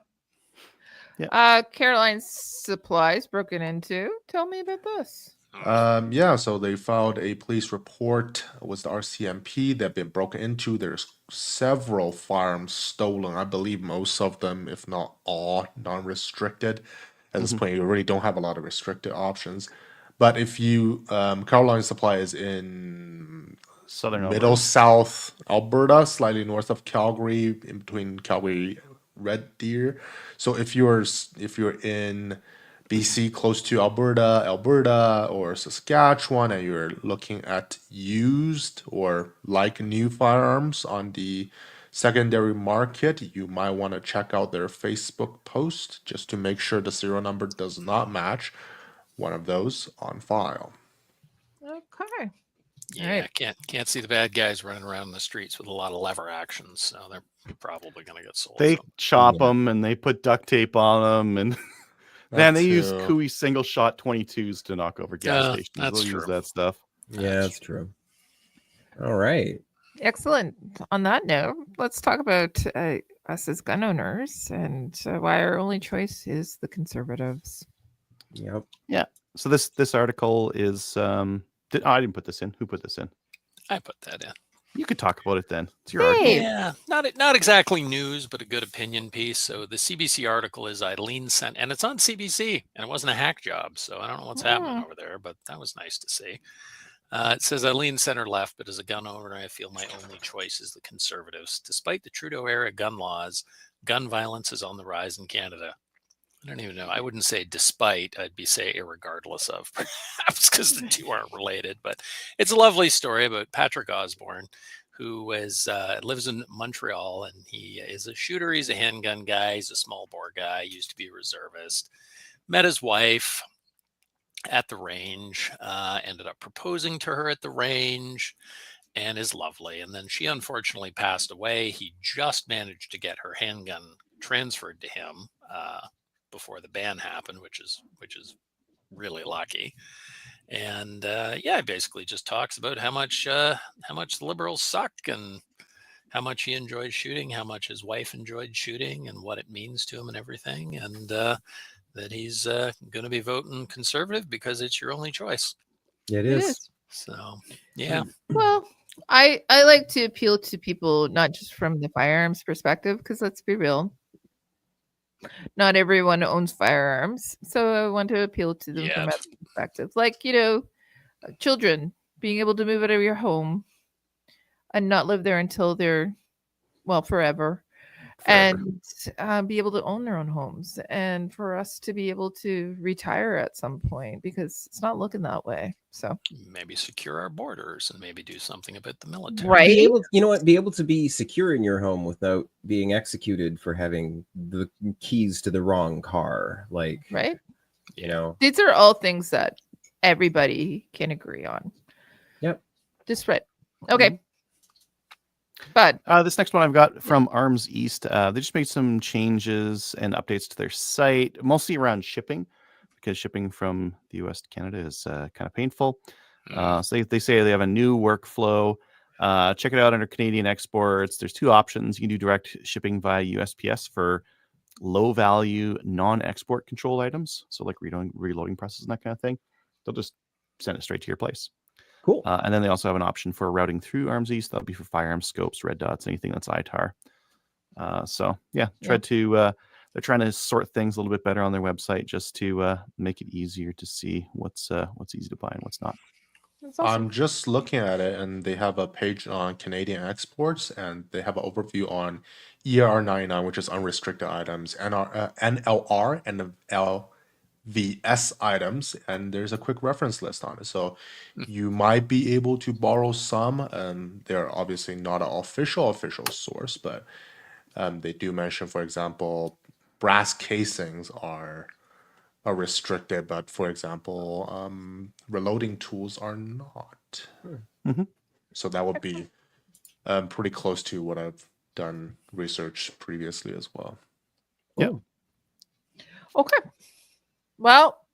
Yeah. Caroline's supplies broken into. Tell me about this. Yeah, so they filed a police report with the RCMP. They've been broken into. There's several firearms stolen. I believe most of them, if not all, non-restricted. At this point, you really don't have a lot of restricted options. But if you, Caroline Supply is in Southern middle Alberta. south Alberta, slightly north of Calgary, in between Calgary Red Deer. So if you're in BC close to Alberta or Saskatchewan, and you're looking at used or like new firearms on the secondary market, you might want to check out their Facebook post just to make sure the serial number does not match one of those on file. Okay. Yeah, Right. can't see the bad guys running around the streets with a lot of lever actions, so they're probably going to get sold. They some. chop Yeah. them and they put duct tape on them, and man, they use Cooey single shot 22s to knock over gas stations. That's They'll use true. that stuff. Yeah, that's true. All right. Excellent. On that note, let's talk about us as gun owners and why our only choice is the conservatives. Yep. So this article is I didn't put this in. Who put this in? I put that in. You could talk about it then. It's your article. Hey, Yeah, not exactly news, but a good opinion piece. So the CBC article is Eileen sent, and it's on CBC, and it wasn't a hack job. So I don't know what's happening over there, but that was nice to see. It says Eileen center left, but as a gun owner, I feel my only choice is the Conservatives. Despite the Trudeau era gun laws, gun violence is on the rise in Canada. I don't even know. I wouldn't say despite. I'd be say irregardless of, perhaps because the two aren't related. But it's a lovely story about Patrick Osborne, who lives in Montreal, and he is a shooter. He's a handgun guy. He's a small bore guy. Used to be a reservist. Met his wife at the range. Ended up proposing to her at the range, and is lovely. And then she unfortunately passed away. He just managed to get her handgun transferred to him before the ban happened, which is really lucky. And he basically just talks about how much the liberals suck, and how much he enjoyed shooting, how much his wife enjoyed shooting, and what it means to him and everything, and that he's going to be voting Conservative because it's your only choice. It is. So yeah, Well, I like to appeal to people not just from the firearms perspective, because let's be real, not everyone owns firearms. So I want to appeal to them from Yeah. that perspective. Like, children being able to move out of your home and not live there until they're, forever. And be able to own their own homes, and for us to be able to retire at some point, because it's not looking that way. So maybe secure our borders and maybe do something about the military. Right. Be able, you know what? Be able to be secure in your home without being executed for having the keys to the wrong car. Like, right. you know, These are all things that everybody can agree on. Yep. Just right. Okay. But This next one I've got from Arms East. They just made some changes and updates to their site, mostly around shipping, because shipping from the US to Canada is kind of painful. So they say they have a new workflow. Check it out under Canadian exports. There's two options. You can do direct shipping via USPS for low value non-export control items, so like reloading presses and that kind of thing. They'll just send it straight to your place. cool. And then they also have an option for routing through Arms East. That'll be for firearms, scopes, red dots, anything that's ITAR. They're trying to sort things a little bit better on their website, just to make it easier to see what's easy to buy and what's not. that's awesome. I'm just looking at it, and they have a page on Canadian exports, and they have an overview on ER 99, which is unrestricted items, NLR, and LVS items, and there's a quick reference list on it. So you might be able to borrow some, and they're obviously not an official source, but they do mention, for example, brass casings are restricted, but for example, reloading tools are not. Mhm. So that would be pretty close to what I've done research previously as well. Yep. Cool. Okay. Well,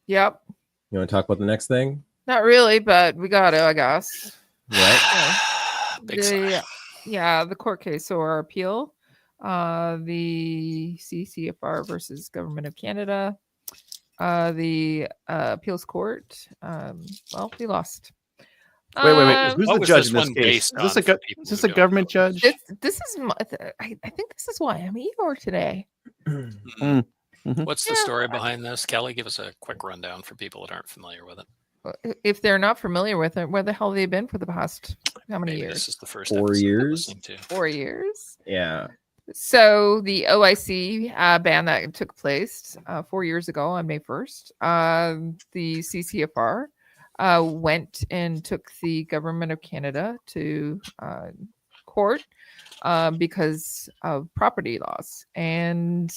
yep. You want to talk about the next thing? Not really, but we got to, I guess. Right. Big sigh. The court case or appeal, the CCFR versus Government of Canada. the appeals court. Well, we lost. Wait. Who's What the was judge this in this one case? based Is this on a for go- people is this who a don't government know? judge? This is I think this is why I'm Igor today. Mm. Mhm. What's the Yeah. story behind this? Kelly, give us a quick rundown for people that aren't familiar with it. If they're not familiar with it, where the hell have they been for the past how many Maybe years? this is the first 4 episode they're years. listening to. 4 years. Yeah. So the OIC ban that took place 4 years ago on May 1st, the CCFR went and took the government of Canada to court because of property loss. And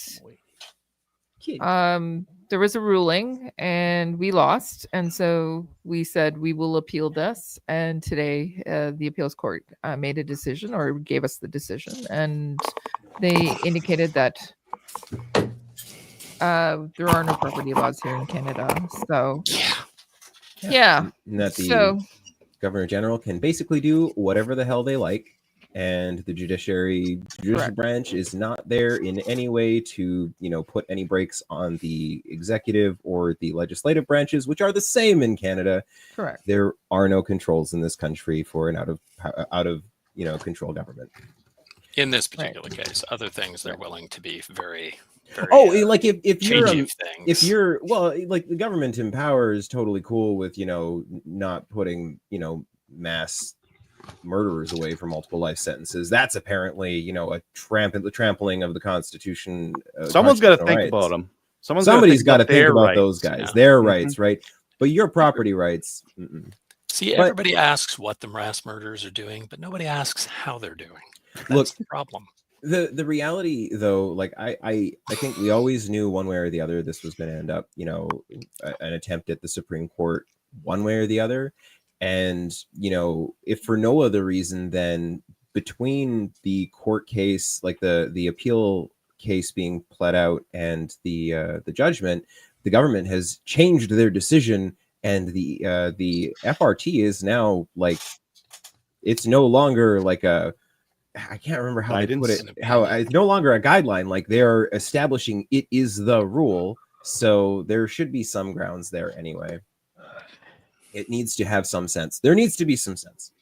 there was a ruling and we lost. And so we said we will appeal this. And today the appeals court made a decision or gave us the decision. And they indicated that there are no property laws here in Canada. So yeah. And that the So governor general can basically do whatever the hell they like, and the judicial Correct. branch is not there in any way to put any brakes on the executive or the legislative branches, which are the same in Canada. correct. There are no controls in this country for an out of control government. In this particular case, other things they're willing to be very, very Like if you're changey of things. if you're like the government in power is totally cool with not putting mass murderers away for multiple life sentences. That's apparently the trampling of the Constitution. Someone's got to think rights. about them. Somebody's got to think their about rights. those guys, Yeah. their Mhm. rights, right? But your property rights. See, but- everybody asks what the mass murderers are doing, but nobody asks how they're doing. That's Look, the problem. The reality though, like I think we always knew one way or the other this was going to end up an attempt at the Supreme Court one way or the other. And if for no other reason than between the court case, like the appeal case being pled out and the judgment, the government has changed their decision, and the FRT is now like, it's no longer like I can't remember how they put Guidance? it. How it's no longer a guideline. Like they are establishing it is the rule. So there should be some grounds there anyway. It needs to have some sense. There needs to be some sense.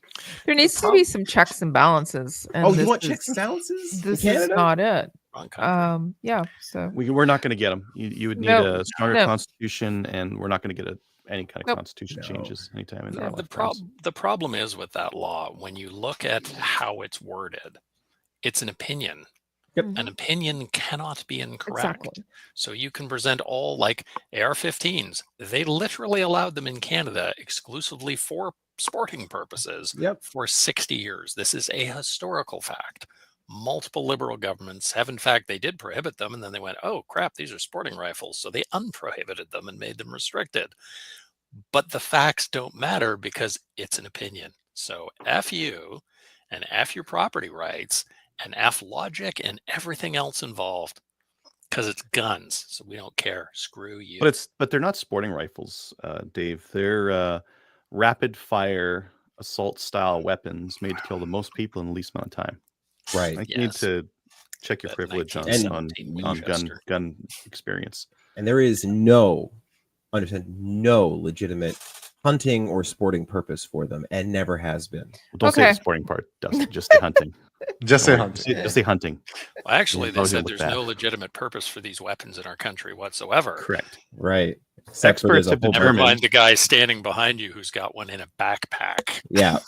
There needs to be some checks and balances. And You this want is- checks and balances? in This is Canada? not it. Wrong country. Yeah. So We're not going to get them. You would need No, a stronger no. constitution, and we're not going to get any kind of Nope. constitution No. changes anytime in Yeah, our the lifetimes. problem is with that law, when you look at how it's worded, it's an opinion. Yep. An opinion cannot be incorrect. exactly. So you can present all like AR-15s. They literally allowed them in Canada exclusively for sporting purposes Yep. for 60 years. This is a historical fact. Multiple liberal governments have, in fact, they did prohibit them, and then they went, oh crap, these are sporting rifles. So they unprohibited them and made them restricted. But the facts don't matter because it's an opinion. So F you and F your property rights and F logic and everything else involved, because it's guns. So we don't care. Screw you. But they're not sporting rifles, Dave. They're rapid fire assault style weapons made to kill the most people in the least amount of time. Right. I think you need Yes. to check your That privilege on 1917 on Winchester. gun experience. And there is no legitimate hunting or sporting purpose for them, and never has been. Well, don't say Okay. the sporting part, Dustin. Just the hunting. Just say Don't worry. hunting. Just say hunting. Well, actually, Yeah, they I was said gonna there's look no back. legitimate purpose for these weapons in our country whatsoever. Correct. Right. Except for there's Experts a have whole Never determined- mind the guy standing behind you who's got one in a backpack. Yeah.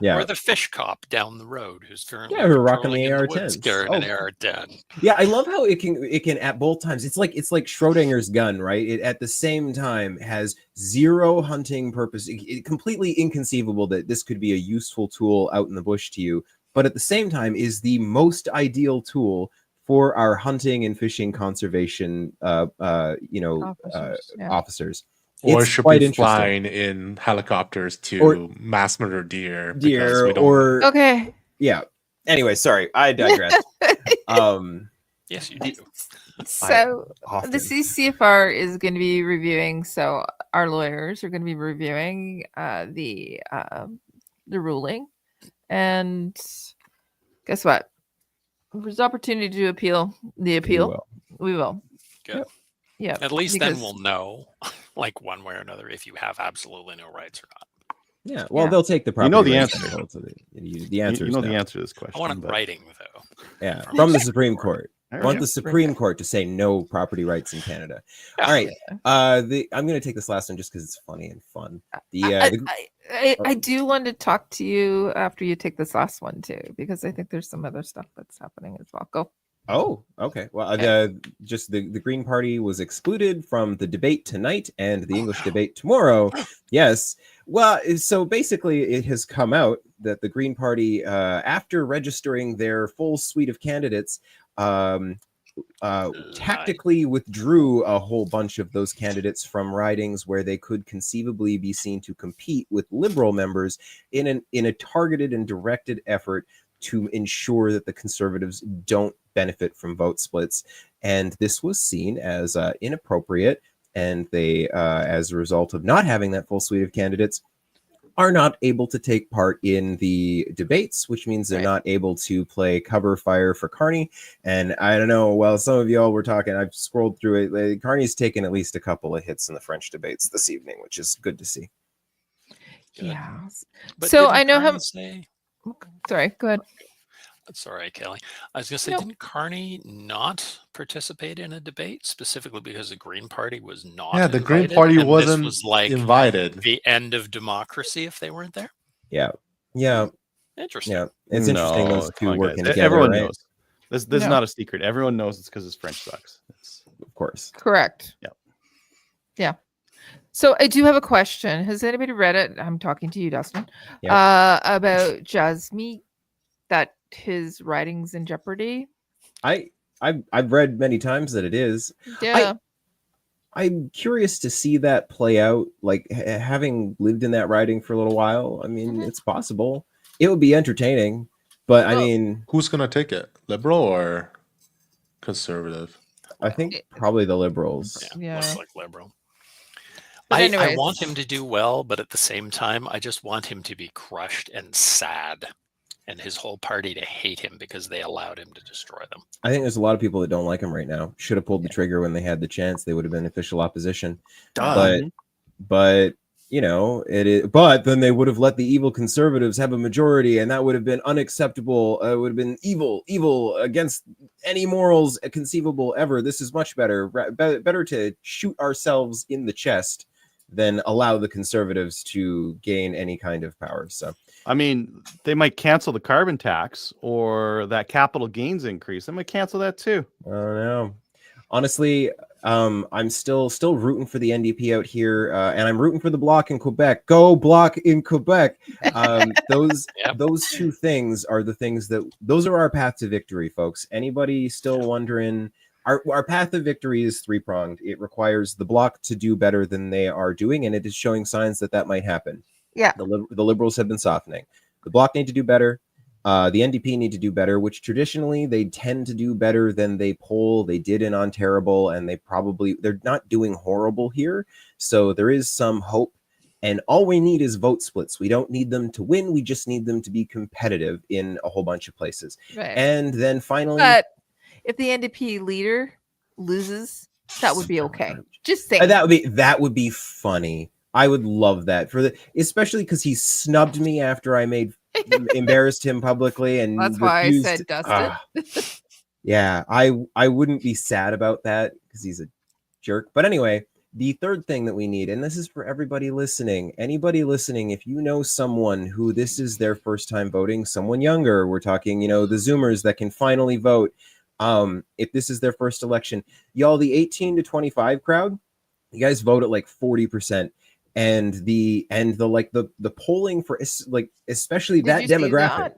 Yeah. Or the fish cop down the road who's currently Yeah, who are rocking patrolling the in AR-10s. woods carrying an Oh. AR-10. Yeah, I love how it can at both times. It's like Schrodinger's gun, right? It at the same time has zero hunting purpose. It completely inconceivable that this could be a useful tool out in the bush to you, but at the same time is the most ideal tool for our hunting and fishing conservation Officers, yeah. officers. Or It's should quite be interesting. flying in helicopters to Or- mass murder deer. because Deer we don't- or Okay. yeah. Anyway, sorry, I digress. Yes, you do. So Often. the CCFR is going to be reviewing. So our lawyers are going to be reviewing the ruling, and guess what? If there's opportunity to appeal the appeal. will. We will. Good. Yeah. At least because- then we'll know, like one way or another, if you have absolutely no rights or not. Yeah, well, Yeah. they'll take the property. You know the rights answer. and hold to the answer You is know no. the answer to this I question. want it but- writing though. Yeah, From from the the Supreme Court. All I want right. the Supreme Court to say no property rights in Canada. Yeah. All right, I'm going to take this last one just because it's funny and fun. I do want to talk to you after you take this last one too, because I think there's some other stuff that's happening as well. Go. Oh, okay. Well, Okay. the Green Party was excluded from the debate tonight and the English debate tomorrow. Yes. Well, so basically, it has come out that the Green Party, after registering their full suite of candidates, tactically withdrew a whole bunch of those candidates from ridings where they could conceivably be seen to compete with Liberal members in a targeted and directed effort to ensure that the Conservatives don't benefit from vote splits. And this was seen as inappropriate. And they, as a result of not having that full suite of candidates, are not able to take part in the debates, which means they're Right. not able to play cover fire for Carney. And I don't know, well, some of y'all were talking, I've scrolled through it. Carney's taken at least a couple of hits in the French debates this evening, which is good to see. Good. Yeah. But So didn't I know how. Carney say, Sorry. Go ahead. sorry, Kelly. I was going to say, No. didn't Carney not participate in a debate specifically because the Green Party was not? Yeah, the Green invited, Party and this wasn't was like invited. the end of democracy if they weren't there. Yeah. Interesting. Yeah. It's interesting those come two on, working guys. together. Everyone right? knows. This is No. not a secret. Everyone knows it's because his French sucks. Of course. Correct. Yep. Yeah. So I do have a question. Has anybody read it? I'm talking to you, Dustin. Yep. About Jasmine, that his writing's in jeopardy. I've read many times that it is. Yeah. I'm curious to see that play out. Like having lived in that riding for a little while, I mean, Mhm. it's possible. It would be entertaining, but I Well- mean, Who's gonna take it? Liberal or conservative? I think probably the Liberals. Yeah, looks like liberal. But I anyways. want him to do well, but at the same time, I just want him to be crushed and sad, and his whole party to hate him because they allowed him to destroy them. I think there's a lot of people that don't like him right now. Should have pulled the trigger when they had the chance. They would have been official opposition. But you know, it is. But then they would have let the evil Conservatives have a majority, and that would have been unacceptable. It would have been evil against any morals conceivable ever. This is much better. Better to shoot ourselves in the chest than allow the Conservatives to gain any kind of power. So, I mean, they might cancel the carbon tax or that capital gains increase. They might cancel that too. I don't know. Honestly, I'm still rooting for the NDP out here, and I'm rooting for the Bloc in Quebec. Go Bloc in Quebec! Those Yep. those two things are the things those are our path to victory, folks. Anybody still wondering? Our path of victory is three-pronged. It requires the Bloc to do better than they are doing, and it is showing signs that might happen. Yeah. The Liberals have been softening. The Bloc need to do better. The NDP need to do better, which traditionally they tend to do better than they poll. They did in Ontario, and they're not doing horrible here. So there is some hope. And all we need is vote splits. We don't need them to win. We just need them to be competitive in a whole bunch of places. Right. And then finally, But if the NDP leader loses, that would be okay. Just saying. that would be funny. I would love that especially because he snubbed me after I embarrassed him publicly, and That's why refused- I said Dustin. Yeah, I wouldn't be sad about that because he's a jerk. But anyway, the third thing that we need, and this is for everybody listening, anybody listening, if you know someone who this is their first time voting, someone younger, we're talking, the Zoomers that can finally vote. If this is their first election, y'all, the 18 to 25 crowd, you guys vote at like 40%. And the polling for especially Did that you see demographic.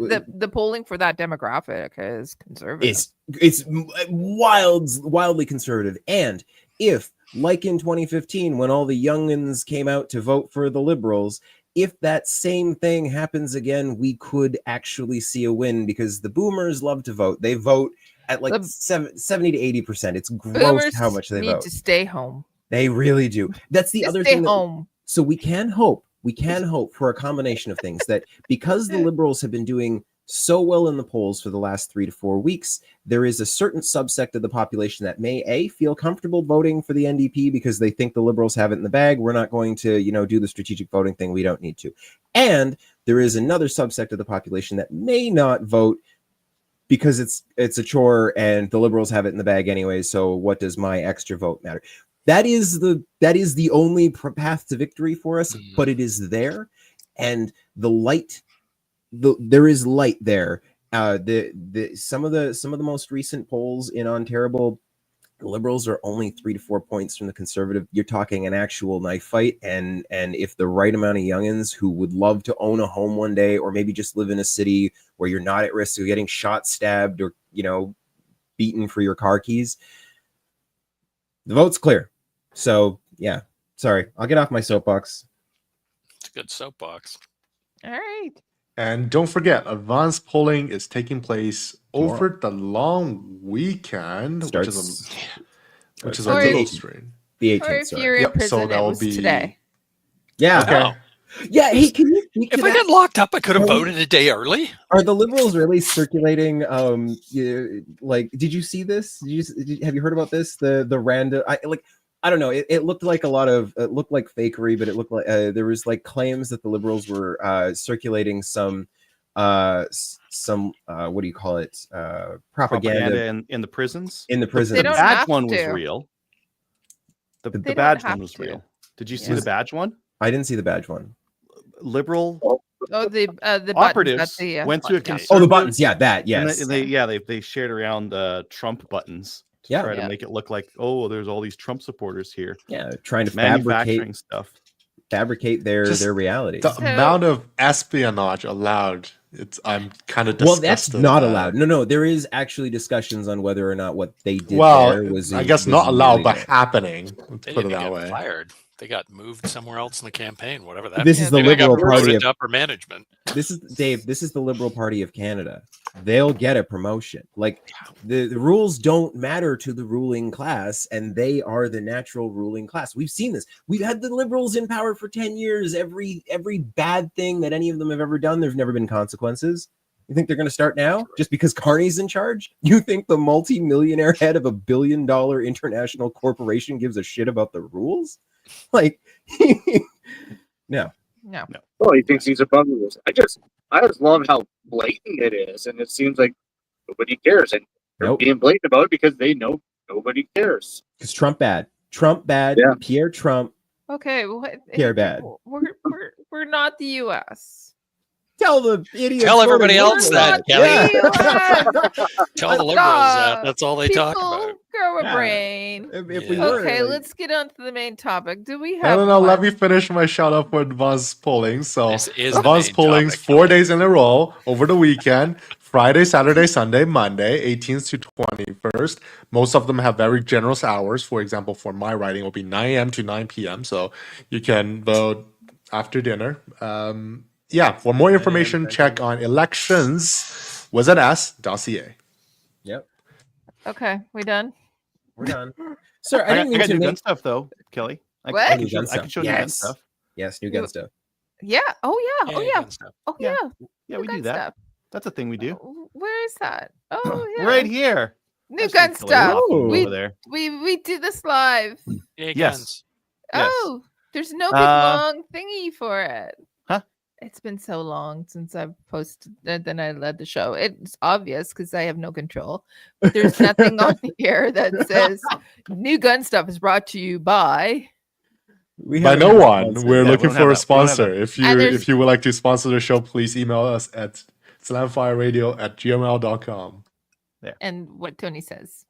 that? The polling for that demographic is conservative. It's wildly conservative. And if, like in 2015, when all the youngins came out to vote for the Liberals, if that same thing happens again, we could actually see a win, because the boomers love to vote. They vote at like 70 to 80%. It's gross Boomers how much they need vote. to stay home. They really do. That's the Just other stay thing. home. So we can hope for a combination of things, that because the Liberals have been doing so well in the polls for the last 3 to 4 weeks, there is a certain subsect of the population that may feel comfortable voting for the NDP because they think the Liberals have it in the bag. We're not going to, do the strategic voting thing. We don't need to. And there is another subsect of the population that may not vote because it's a chore and the Liberals have it in the bag anyway. So what does my extra vote matter? That is the only path to victory for us, but it is there, and there is light there. Some of the most recent polls in Ontario, the Liberals are only 3 to 4 points from the Conservative. You're talking an actual knife fight, and if the right amount of youngins who would love to own a home one day, or maybe just live in a city where you're not at risk of getting shot, stabbed, or beaten for your car keys, the vote's clear. So yeah, sorry, I'll get off my soapbox. It's a good soapbox. All right. And don't forget, advanced polling is taking place over the long weekend, which is a Or little if- strange. The Or 18th. if Sorry. you're in Yep, so prison, that it will was be- today. Yeah, Okay. Oh, yeah. Hey, can you speak to if I that? got locked up, I could have Well, voted a day early. Are the Liberals really circulating? Did you see this? Have you heard about this? The random, I don't know. It looked like it looked like fakery, but it looked like there was like claims that the Liberals were circulating some what do you call it? Propaganda in the prisons. in the prison. They The don't badge have one was to. real. The They don't badge have one was to. real. Did you see Yeah. the badge one? I didn't see the badge one. Liberal Oh, the buttons operatives at the went to a button gate. conservative. Oh, the buttons. Yeah, that. And Yes. they shared around Trump buttons to Yeah. try Yeah. to make it look like, oh, there's all these Trump supporters here Yeah, trying to manufacturing stuff. fabricate Just their reality. The So- amount of espionage allowed, I'm kind of disgusted. Well, that's not at. allowed. No, there is actually discussions on whether or not what they did Well, there was. I guess was not allowed, but illegal. happening. Let's They put it didn't that get way. fired. They got moved somewhere else in the campaign, whatever that This means. is the Maybe they got Liberal Party promoted of to upper management. this is Dave. This is the Liberal Party of Canada. They'll get a promotion. Like the rules don't matter to the ruling class, and they are the natural ruling class. We've seen this. We've had the Liberals in power for 10 years. Every bad thing that any of them have ever done, there's never been consequences. You think they're going to start now just because Carney's in charge? You think the multi-millionaire head of $1 billion international corporation gives a shit about the rules? Like, no. No. Well, he thinks he's above the rules. I just love how blatant it is, and it seems like nobody cares, and they're Nope. being blatant about it because they know nobody cares. Because Trump bad. Yeah. Pierre Trump. Okay. What? They're bad. We're not the U.S. Tell the idiots. Tell everybody voting else We're that, not Kelly. the US. Tell the liberals Stop. that. That's all they talk People about. grow a Yeah. brain. If we Yeah. were, Okay, like- let's get on to the main topic. Do we have? No, let one? me finish my shout out for advanced polling. So This is the advanced main polling topic, 4 Kelly. days in a row over the weekend. Friday, Saturday, Sunday, Monday, 18th to 21st. Most of them have very generous hours. For example, for my riding, it will be 9 a.m. to 9 p.m. So you can vote after dinner. Yeah, for more information, check on elections.ca. Yep, Okay, we done? we're done. Sir, I I didn't mean got to new gun make. stuff though, Kelly. What? I can New show, gun I can stuff. show new gun Yes. stuff. Yes, new gun stuff. Yeah. Oh yeah. Oh yeah. stuff. Oh Yeah. yeah. Yeah, New we gun do that. stuff. That's a thing we do. Where is that? Oh yeah. Right here. New That's gun just Kelly stuff. Hoffman We over there. we do this live. Yay, Yes. guns. Yes. Oh, there's no big Uh, long thingy for it. Huh? It's been so long since I've posted then I led the show. It's obvious because I have no control. But there's nothing on here that says new gun stuff is brought to you by. We By haven't no had a one. sponsor. We're Yeah, we looking don't for a have that. We don't have sponsor. If And there's- you would like to sponsor the show, please email us at slamfireradio@gmail.com. And what Tony says.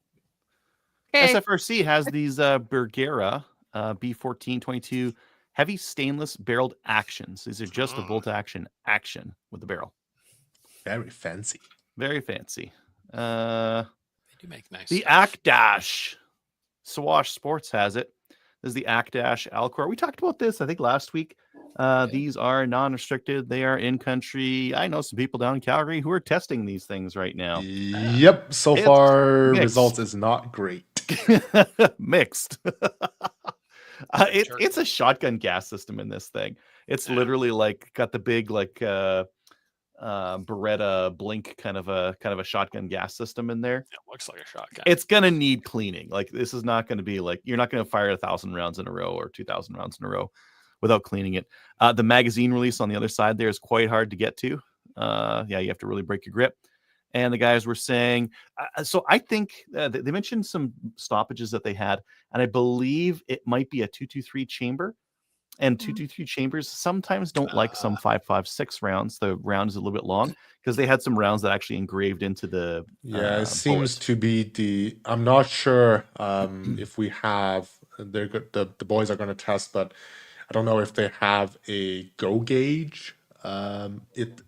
Okay. SFRC has these Bergera B1422 heavy stainless barreled actions. These are just a bolt action with the barrel. Very fancy. Very fancy. They do make nice The stuff. Akdash. Swash Sports has it. This is the Akdash Alcor. We talked about this, I think, last week. These are non-restricted. They are in country. I know some people down in Calgary who are testing these things right now. Yep. So It's far, mixed. results is not great. Mixed. It's a shotgun gas system in this thing. It's literally like got the big like Beretta Blink kind of a shotgun gas system in there. It looks like a shotgun. It's gonna need cleaning. Like this is not going to be like you're not going to fire 1,000 rounds in a row or 2,000 rounds in a row without cleaning it. The magazine release on the other side there is quite hard to get to. Yeah, you have to really break your grip. And the guys were saying, so I think they mentioned some stoppages that they had, and I believe it might be a 223 chamber. And 223 chambers sometimes don't like some 5.56 rounds. The round is a little bit long because they had some rounds that actually engraved into the Yeah, it seems bullet. to be I'm not sure if we have the boys are going to test, but I don't know if they have a go gauge. It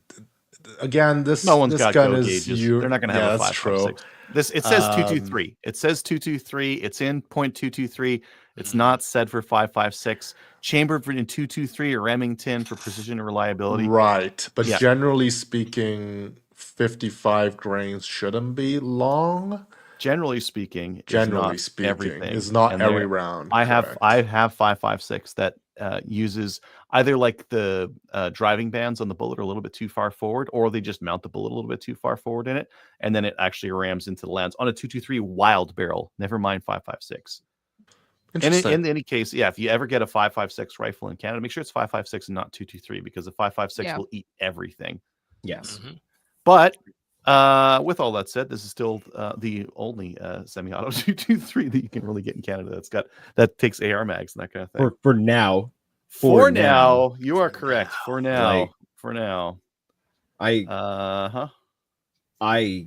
again, this No one's this got gun go is gauges. They're not going to have a that's true. 5.56. It says 223. It says 223. It's in .223. It's not said for 5.56. Chambered in 223 or Remington for precision and reliability. Right, but Yeah. generally speaking, 55 grains shouldn't be long. Generally speaking, Generally is speaking, not everything. is not And every there- round. I have correct. 5.56 that uses either like the driving bands on the bullet are a little bit too far forward, or they just mount the bullet a little bit too far forward in it, and then it actually rams into the lands on a 223 wild barrel. Never mind 5.56. And Interesting. in any case, yeah, if you ever get a 5.56 rifle in Canada, make sure it's 5.56 and not 223 because the 5.56 Yeah. will eat everything. Yes. Mhm. But with all that said, this is still the only semi-auto 223 that you can really get in Canada that takes AR mags and that kind of thing. For now. For now, you are For correct. now. For now, Like- for now. I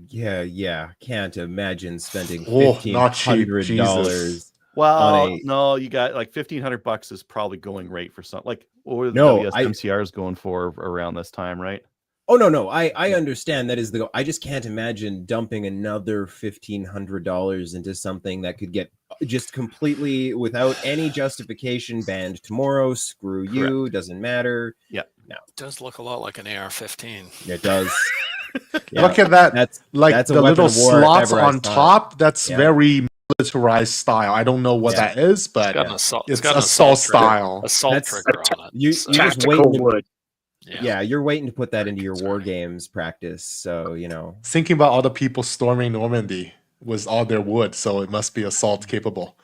can't imagine spending Oh, not cheap, $1,500 Jesus. Well, a- no, you got like $1,500 is probably going rate for some. Like, what were the No, WSMCRs going for around this time, right? Oh no, I understand that is the goal. I just can't imagine dumping another $1,500 into something that could get just completely without any justification banned tomorrow. Screw you, doesn't matter. It does look a lot like an AR-15. It does. Yeah, Look at that. that's Like that's a the weapon little of war if slots ever I on saw it. top. That's Yeah. very militarized style. I don't know what Yeah. that is, but It's got an assault. it's got an assault trigger- style. Assault That's- trigger on it. You so- just Tactical waiting to, wood. yeah, you're waiting to put that Very into your war concerning. games practice. So Thinking about all the people storming Normandy was all their wood, so it must be assault capable.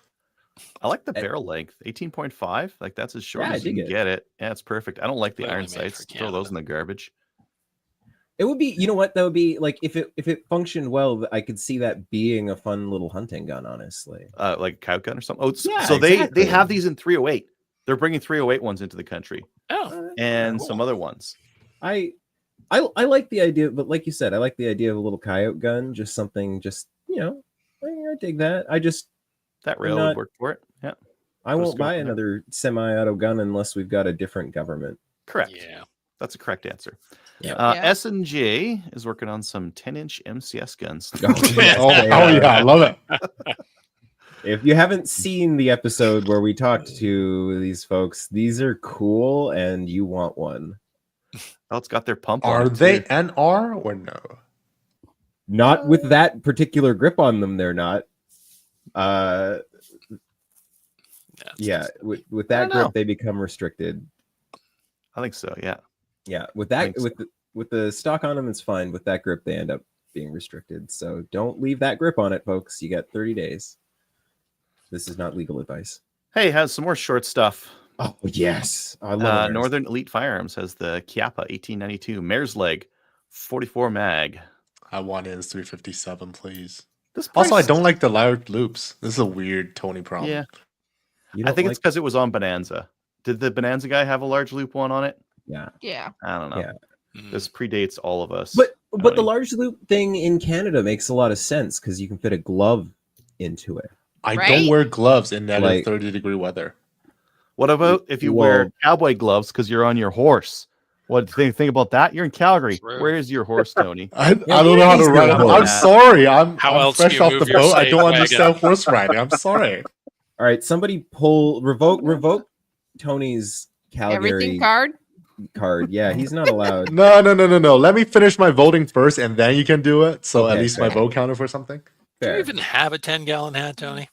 I like the barrel length, 18.5. Like that's as short Yeah, I as you dig can it. get it. Yeah, it's perfect. I don't like the Clearly iron made sights. for Throw those Canada. in the garbage. it would be. You know what? That would be like if it functioned well. I could see that being a fun little hunting gun. Honestly. Like a cow gun or something. Oh, Yeah, so exactly. they have these in 308. They're bringing 308 ones into the country Oh, and cool. some other ones. I like the idea, but like you said, I like the idea of a little coyote gun, just something, I dig that. That rail not- would work for it. Yeah, I Put a won't scope buy in there. another semi-auto gun unless we've got a different government. correct. Yeah. That's a correct answer. Yeah. Yeah. S&J is working on some 10-inch MCS guns. Oh yeah, I love it. If you haven't seen the episode where we talked to these folks, these are cool, and you want one. Oh, it's got their pump on Are it, they too. NR or no? Not with that particular grip on them, they're not. Yeah, with that I don't know. grip, they become restricted. I think so, yeah. Yeah, with that Thanks. with the stock on them, it's fine. With that grip, they end up being restricted. So don't leave that grip on it, folks. You got 30 days. This is not legal advice. Hey, has some more short stuff. Oh yes, I love it. Northern Elite Firearms has the Chiappa 1892 Mare's Leg 44 mag. I want it in 357, please. This Also, I price- don't like the loud loops. This is a weird Tony problem. Yeah, You I don't think like, it's because it was on Bonanza. Did the Bonanza guy have a large loop one on it? yeah. Yeah. I don't know. Yeah. Mm. This predates all of us. But the mean- large loop thing in Canada makes a lot of sense because you can fit a glove into it. I Right? don't wear gloves in negative Like- 30-degree weather. What about if you wear cowboy gloves because you're on your horse? What do you think about that? You're in Calgary. True. Where is your horse, Tony? I don't know where how to is ride. your I'm horse? sorry. I'm How else do fresh you off the move your boat. I slave don't wagon? understand horse riding. I'm sorry. All right, somebody revoke Tony's Calgary Everything card. card. Yeah, he's not allowed. No. Let me finish my voting first, and then you can do it. So at Okay, least my fair. vote counted for something. Do you Fair. even have a 10-gallon hat, Tony?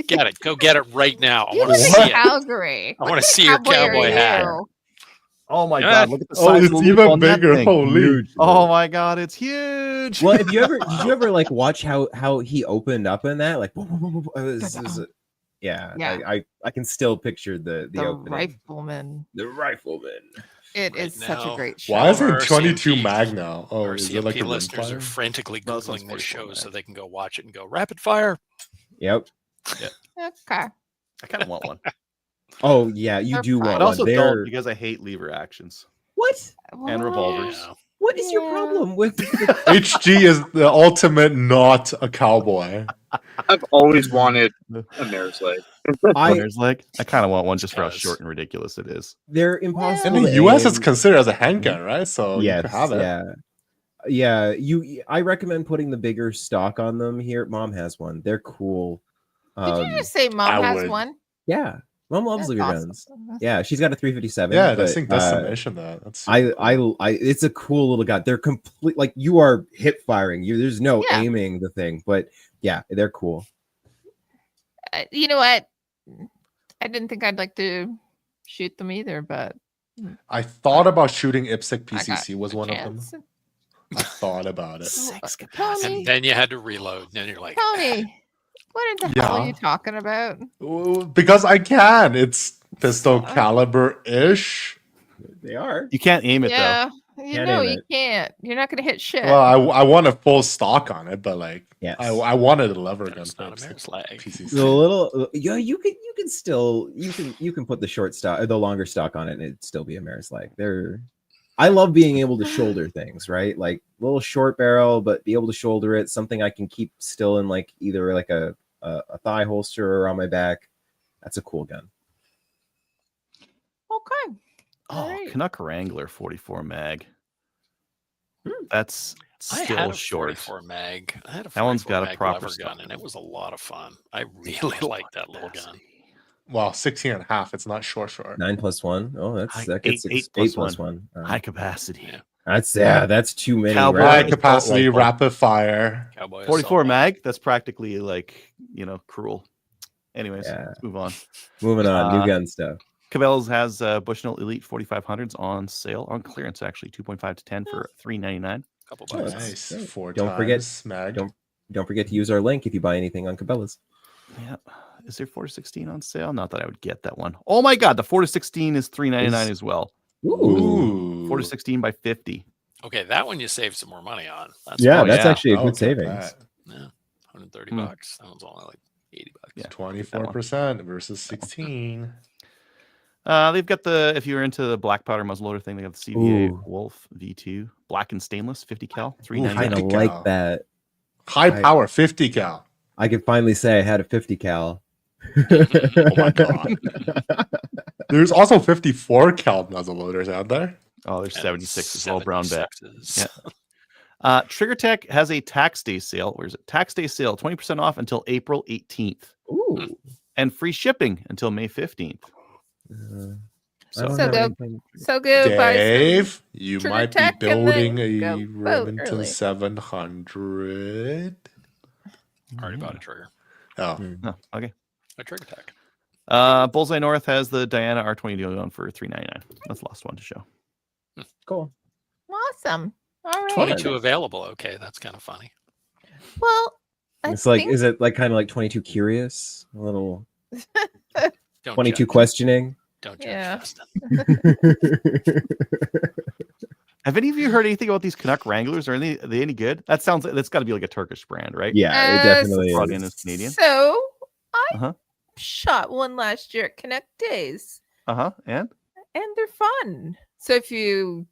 Get it. Go get it right now. I You want to live see in it. Calgary. I What wanna kind of see your are cowboy hat. you? Oh my Yeah. god! Look at the Oh, size of it's the loop even on that bigger. thing. Holy. Huge. Oh my god, it's huge. Well, if you ever did you ever like watch how he opened up in that? Like, yeah, Yeah. I can still picture the The opening. Rifleman. The rifleman. It Right is such a now, great show. Why is Our it 22 RCMP mag now? Oh, Our is it like CMP a listeners are rimfire? frantically No, this one's Googling this 44 show so mag. they can go watch it and go rapid fire. Yep. Okay. I kind of want one, Oh yeah, you They're do fine. want but also one. don't They're because I hate lever actions what? and revolvers. Yeah. What is your Yeah. problem with? HG is the ultimate not a cowboy. I've always wanted a mare's leg. There's like I kind of want one just for how Does. short and ridiculous it is. They're In impossible. the to US, it's aim. considered as a handgun, right? So you Yes, could have it. yeah. I recommend putting the bigger stock on them here. Mom has one. They're cool. Did you just say Mom I has would. one? Yeah, Mom loves That's lever awesome. guns. That's- Yeah, she's got a 357. Yeah, I but, think Dustin mentioned that. That's I, super cool. it's a cool little gun. They're complete, like you are hip firing. There's no Yeah. aiming the thing, but yeah, they're cool. You know what? I didn't think I'd like to shoot them either, but I thought about shooting IPSC I got PCC was a one chance. of them. I thought about it. Sex Tony, capacity. And then you had to reload. And then you're like, Tony, what in the hell are Yeah. you talking about? Because I can. It's pistol caliber-ish. They are. You can't aim it though. Yeah, you Can't know aim you it. can't. You're not gonna hit shit. Well, I want a full stock on it, but like Yes. I wanted a lever gun there's for not a mare's leg. PCC. The little, yeah, you can still you can put the short stock, the longer stock on it, and it'd still be a mare's leg. I love being able to shoulder things, right? Like little short barrel, but be able to shoulder it. Something I can keep still in, like either like a thigh holster or on my back. That's a cool gun. Okay. Oh, Alright. Canuck Wrangler 44 mag. That's I still had a short. 44 mag. I had a That one's 44 got a mag proper lever stock. gun, and it was a lot of fun. I really liked that little gun. Well, 16 and a half. It's not short. 9+1. Oh, that gets Eight 8 plus plus 1. High capacity. Yeah. That's too many. Cowboy High rounds. capacity, Like, rapid fire. Cowboy 44 assault. mag. That's practically like cruel. Anyways, Yeah. let's move on. Moving on, new Uh, gun stuff. Cabela's has Bushnell Elite 4500s on sale, on clearance actually, 2.5 to 10 for $3.99. Couple Oh, bucks. Nice. great. 4 Don't times forget- mag. Don't forget to use our link if you buy anything on Cabela's. Yeah. Is there 4 to 16 on sale? Not that I would get that one. Oh my god, the 4 to 16 is $3.99 Is- as well. Ooh. 4 to 16 by 50. Okay, that one you saved some more money on. That's Yeah, Oh, that's yeah. actually a Oh, good look at savings. that. yeah, 130 Hmm. bucks. That one's only like 80 bucks. Yeah. 24% versus 16. They've got if you're into the black powder muzzleloader thing, they got the CVA Ooh. Wolf V2 black and stainless 50 cal I $3.99. kind of 50 like cal. that. High I- power, 50 cal. I could finally say I had a 50 cal. Oh my god. There's also 54 cal muzzle loaders out there. Oh, there's And 76 as well, brown bat. 76s. Yeah. Trigger Tech has a tax day sale. Where is it? Tax day sale, 20% off until April 18th, Ooh. and free shipping until May 15th. I So, don't So have go- anything- So good. buy some- Dave, you Trigger might be Tech and then building a go vote Remington early. 700. Already bought a trigger. Oh, Oh, okay. A trigger tech. Bullseye North has the Diana R20 on for $3.99. That's the last one to show. Cool. Awesome. All right. 22 available. Okay, that's kind of funny. Well, I It's like, think- is it like kind of like 22 curious? A little Don't 22 judge. questioning? Don't judge, Yeah. Justin. Have any of you heard anything about these Canuck Wranglers? Are they any good? That's got to be like a Turkish brand, right? Yeah, it Uh, definitely Brought in is. as Canadian. So I Uh-huh. shot one last year at Connect Days, Uh-huh. And and they're fun. So if you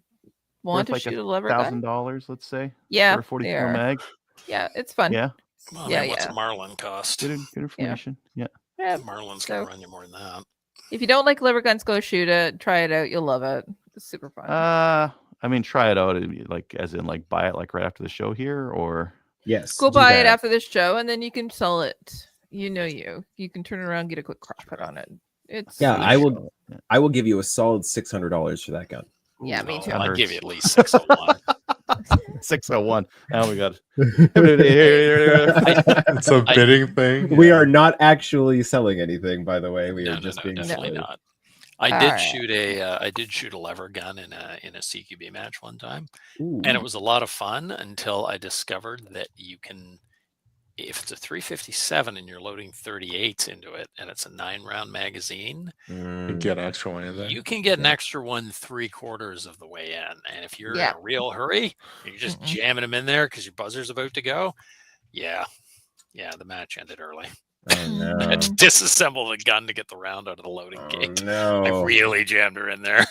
want worth to like shoot a lever gun, $1,000, let's say. yeah, For a 44 they are. mag. Yeah, it's fun. Yeah. Well, Yeah, then what's yeah. a Marlin cost? Good information. Yeah. Yeah. Marlin's going So- to run you more than that. If you don't like lever guns, go shoot it. Try it out. You'll love it. It's super fun. I mean, try it out. Like, as in, like, buy it like right after the show here, or Yes. Go do buy it that. after this show, and then you can sell it. You know, you can turn around, get a quick profit on it. It's Yeah, Sweet I will. show. Yeah. I will give you a solid $600 for that gun. Yeah, me Oh, too. I'd give hurts. you at least 601. 601. Oh my god. it's a bidding thing. We are not actually selling anything, by the way. We no, are just no, being definitely silly. not. I All did right. shoot a lever gun in a CQB match one time, Ooh. and it was a lot of fun until I discovered that you can, if it's a 357 and you're loading 38s into it, and it's a 9-round magazine, You get extra one in there. you can get an Yeah. extra one 3/4 of the way in. And if you're Yeah. in a real hurry, you're just jamming them in there because your buzzer's about to go. Yeah, the match ended early. Oh no. I had to disassemble the gun to get the round out of the loading Oh gate. I no. really jammed her in there.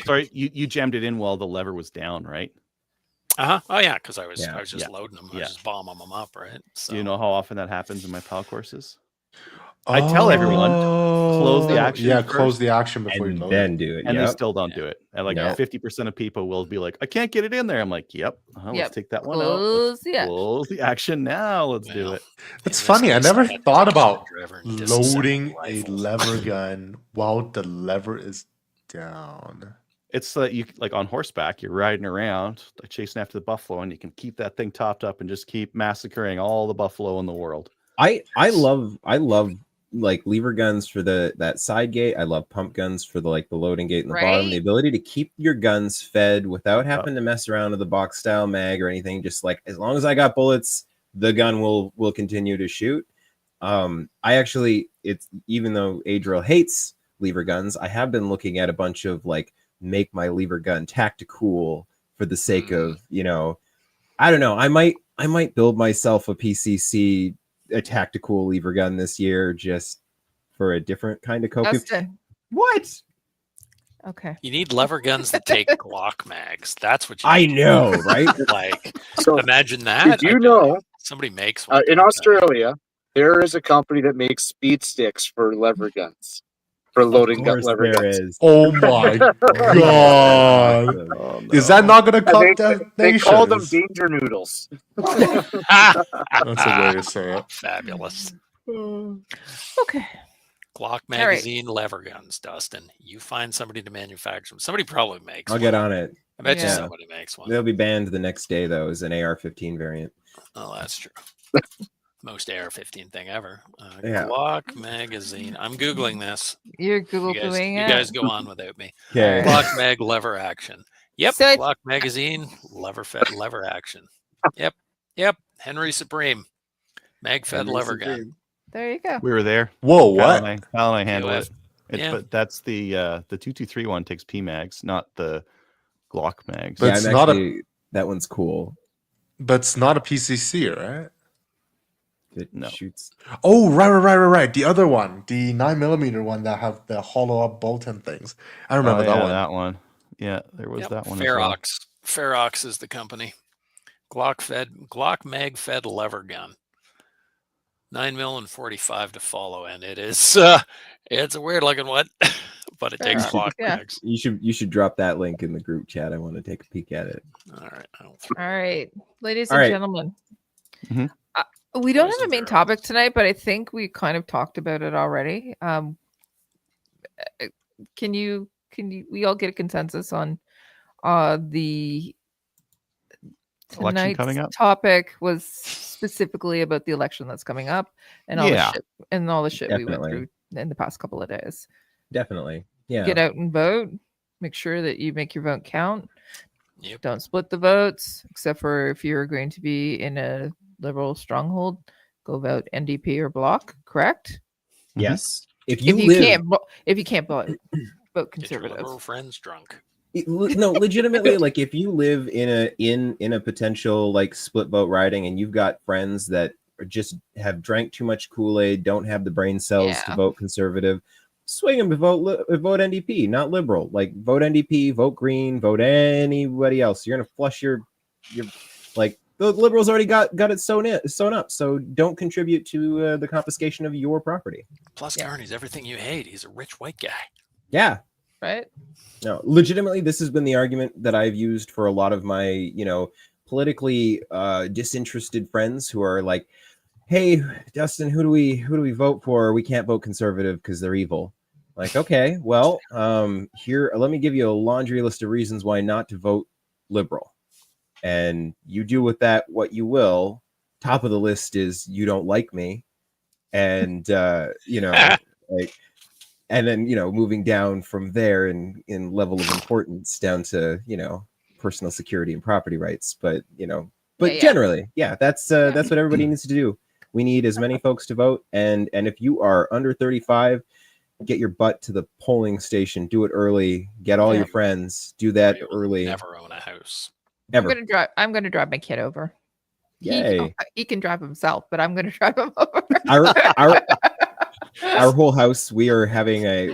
Sorry, you jammed it in while the lever was down, right? Oh yeah, because I was Yeah. just loading them. I Yeah. was just bombing them up, right? So Do you know how often that happens in my PAL courses? I tell everyone, close the action Yeah, close first, the action before you And load then it. do it. and they Yep. still don't do it. And like Yep. 50% of people will be like, I can't get it in there. I'm like, yep. Yep. Let's take that one out. Close the action. Close the action now. Let's do Well, it. It's in this funny. I case, never had to thought take a about screwdriver and disassemble loading the a rifles. lever gun while the lever is down. It's you like on horseback, you're riding around, like chasing after the buffalo, and you can keep that thing topped up and just keep massacring all the buffalo in the world. I love like lever guns for that side gate. I love pump guns for the loading gate in the bottom. Right? The ability to keep your guns fed without having to mess around with the box style mag or anything. Just like as long as I got bullets, the gun will continue to shoot. I actually, it's even though Adriel hates lever guns, I have been looking at a bunch of like make my lever gun tactical for the sake of, I don't know. I might build myself a PCC, a tactical lever gun this year, just for a different kind of coping. Dustin. What? Okay. You need lever guns that take Glock mags. That's what you I need. know, right? Like, So imagine that. did I you don't know somebody makes one? in Australia there is a company that makes speed sticks for lever guns, for loading gun lever there guns. is. Oh my god! Awesome. Oh, Is that not going to And cut they call them detonations? danger noodles. That's a way to say it. Fabulous. Okay. Glock right. magazine lever guns, Dustin. You find somebody to manufacture them. Somebody probably makes I'll one. get on it. I bet you Yeah. somebody makes one. They'll be banned the next day, though, as an AR-15 variant. Oh, that's true. Most AR-15 thing ever. Yeah. Glock magazine. I'm Googling this. You're Google You guys, doing you it. guys go on without me. Okay. Glock mag lever action. Yep. So Glock magazine lever fed lever action. Yep. Henry Supreme. Mag fed lever gun. There you go. we were there. Whoa, Pal what? and I handle UF. it. Yeah. But that's the 223 one takes P mags, not the Glock mags. But Yeah, it's I'm not actually, that one's cool. But it's not a PCC, right? It No. shoots. Oh, right. The other one, the 9mm one that have the hollow up bolt-in things. I remember that one. That one. Yeah, there was Yep. that one as well. Ferox. Ferox is the company. Glock mag fed lever gun. 9mm and 45 to follow, and it is it's a weird looking one, but it takes Ferox, Glock yeah. mags. You should drop that link in the group chat. I want to take a peek at it. All right. All right, ladies All and right. gentlemen. Mhm. We don't Those have a are main Ferox. topic tonight, but I think we kind of talked about it already. Can you we all get a consensus on the Election coming tonight's up? topic was specifically about the election that's coming up and all Yeah. the shit and all the shit we went Definitely. through in the past couple of days. Definitely. Yeah. Get out and vote. Make sure that you make your vote count. Yep. Don't split the votes, except for if you're going to be in a liberal stronghold. Go vote NDP or Bloc. Correct. Yes. If If you you live, can't, if you can't vote, vote Get your conservative. liberal friends drunk. no, legitimately, like if you live in a potential like split vote riding and you've got friends that are just have drank too much Kool-Aid, don't have the brain cells to Yeah. vote conservative, swing them to vote NDP, not liberal. Like vote NDP, vote Green, vote anybody else. You're gonna flush your like the liberals already got it sewn up. So don't contribute to the confiscation of your property. Plus, Yeah. Carney's everything you hate. He's a rich white guy. Yeah. Right. No, legitimately, this has been the argument that I've used for a lot of my, politically disinterested friends who are like, "Hey, Dustin, who do we vote for? We can't vote conservative because they're evil." Like, okay, well, here, let me give you a laundry list of reasons why not to vote liberal, and you do with that what you will. Top of the list is you don't like me, and like. and then moving down from there in level of importance down to personal security and property rights. But generally, that's what everybody needs to do. We need as many folks to vote, and if you are under 35, get your butt to the polling station. Do it early. Get all your friends. Do that early. Never own a house. Ever. I'm gonna drive my kid over. Yay. He can drive himself, but I'm gonna drive him over. Our whole house, we are having a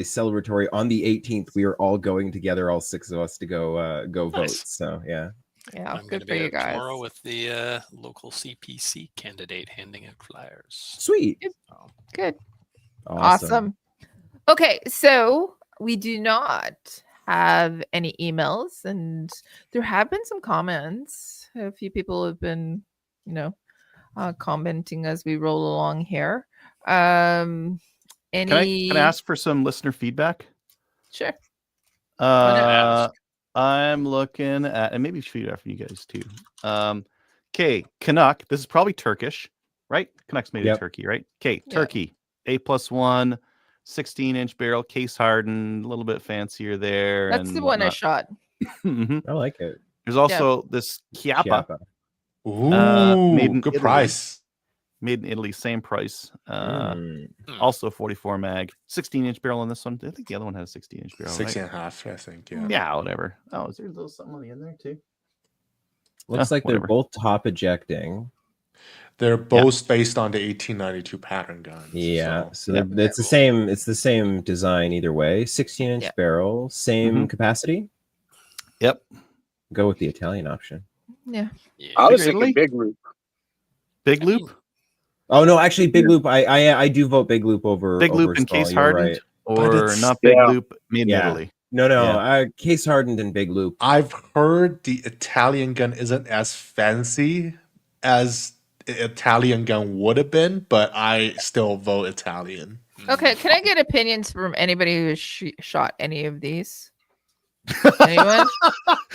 celebratory on the 18th. We are all going together, all 6 of us, to go vote. Nice. So yeah. Yeah, I'm good going to for be you out guys. tomorrow with the local CPC candidate handing out flyers. Sweet. Good. Awesome. Okay, so we do not have any emails, and there have been some comments. A few people have been, commenting as we roll along here. Can I ask for some listener feedback? Sure. I'm looking at, and maybe feedback from you guys too. Okay, Canuck. This is probably Turkish, right? Canuck's made in Turkey, right? Okay, Turkey. A+1, 16-inch barrel, case hardened, a little bit fancier there. That's and the one I whatnot. shot. I like it. There's also this Chiappa. Ooh, made in good Italy. price. Made in Italy, same price. Also 44 mag, 16-inch barrel on this one. I think the other one had a 16-inch barrel. 16 right? and a half, I think. Yeah. Yeah, whatever. Oh, is there a little something in there too? Looks like whatever. they're both top ejecting. They're both based on the 1892 pattern guns. Yeah, so it's the same. It's the same design either way. 16-inch barrel, same capacity. Yep. Go with the Italian option. Yeah. I was thinking big loop. Big loop. Oh no, actually, big loop. I do vote big loop over Big loop over and small, case you're hardened, right. or not big loop made in Italy. No, case hardened and big loop. I've heard the Italian gun isn't as fancy as the Italian gun would have been, but I still vote Italian. Okay, can I get opinions from anybody who has shot any of these? Anyone?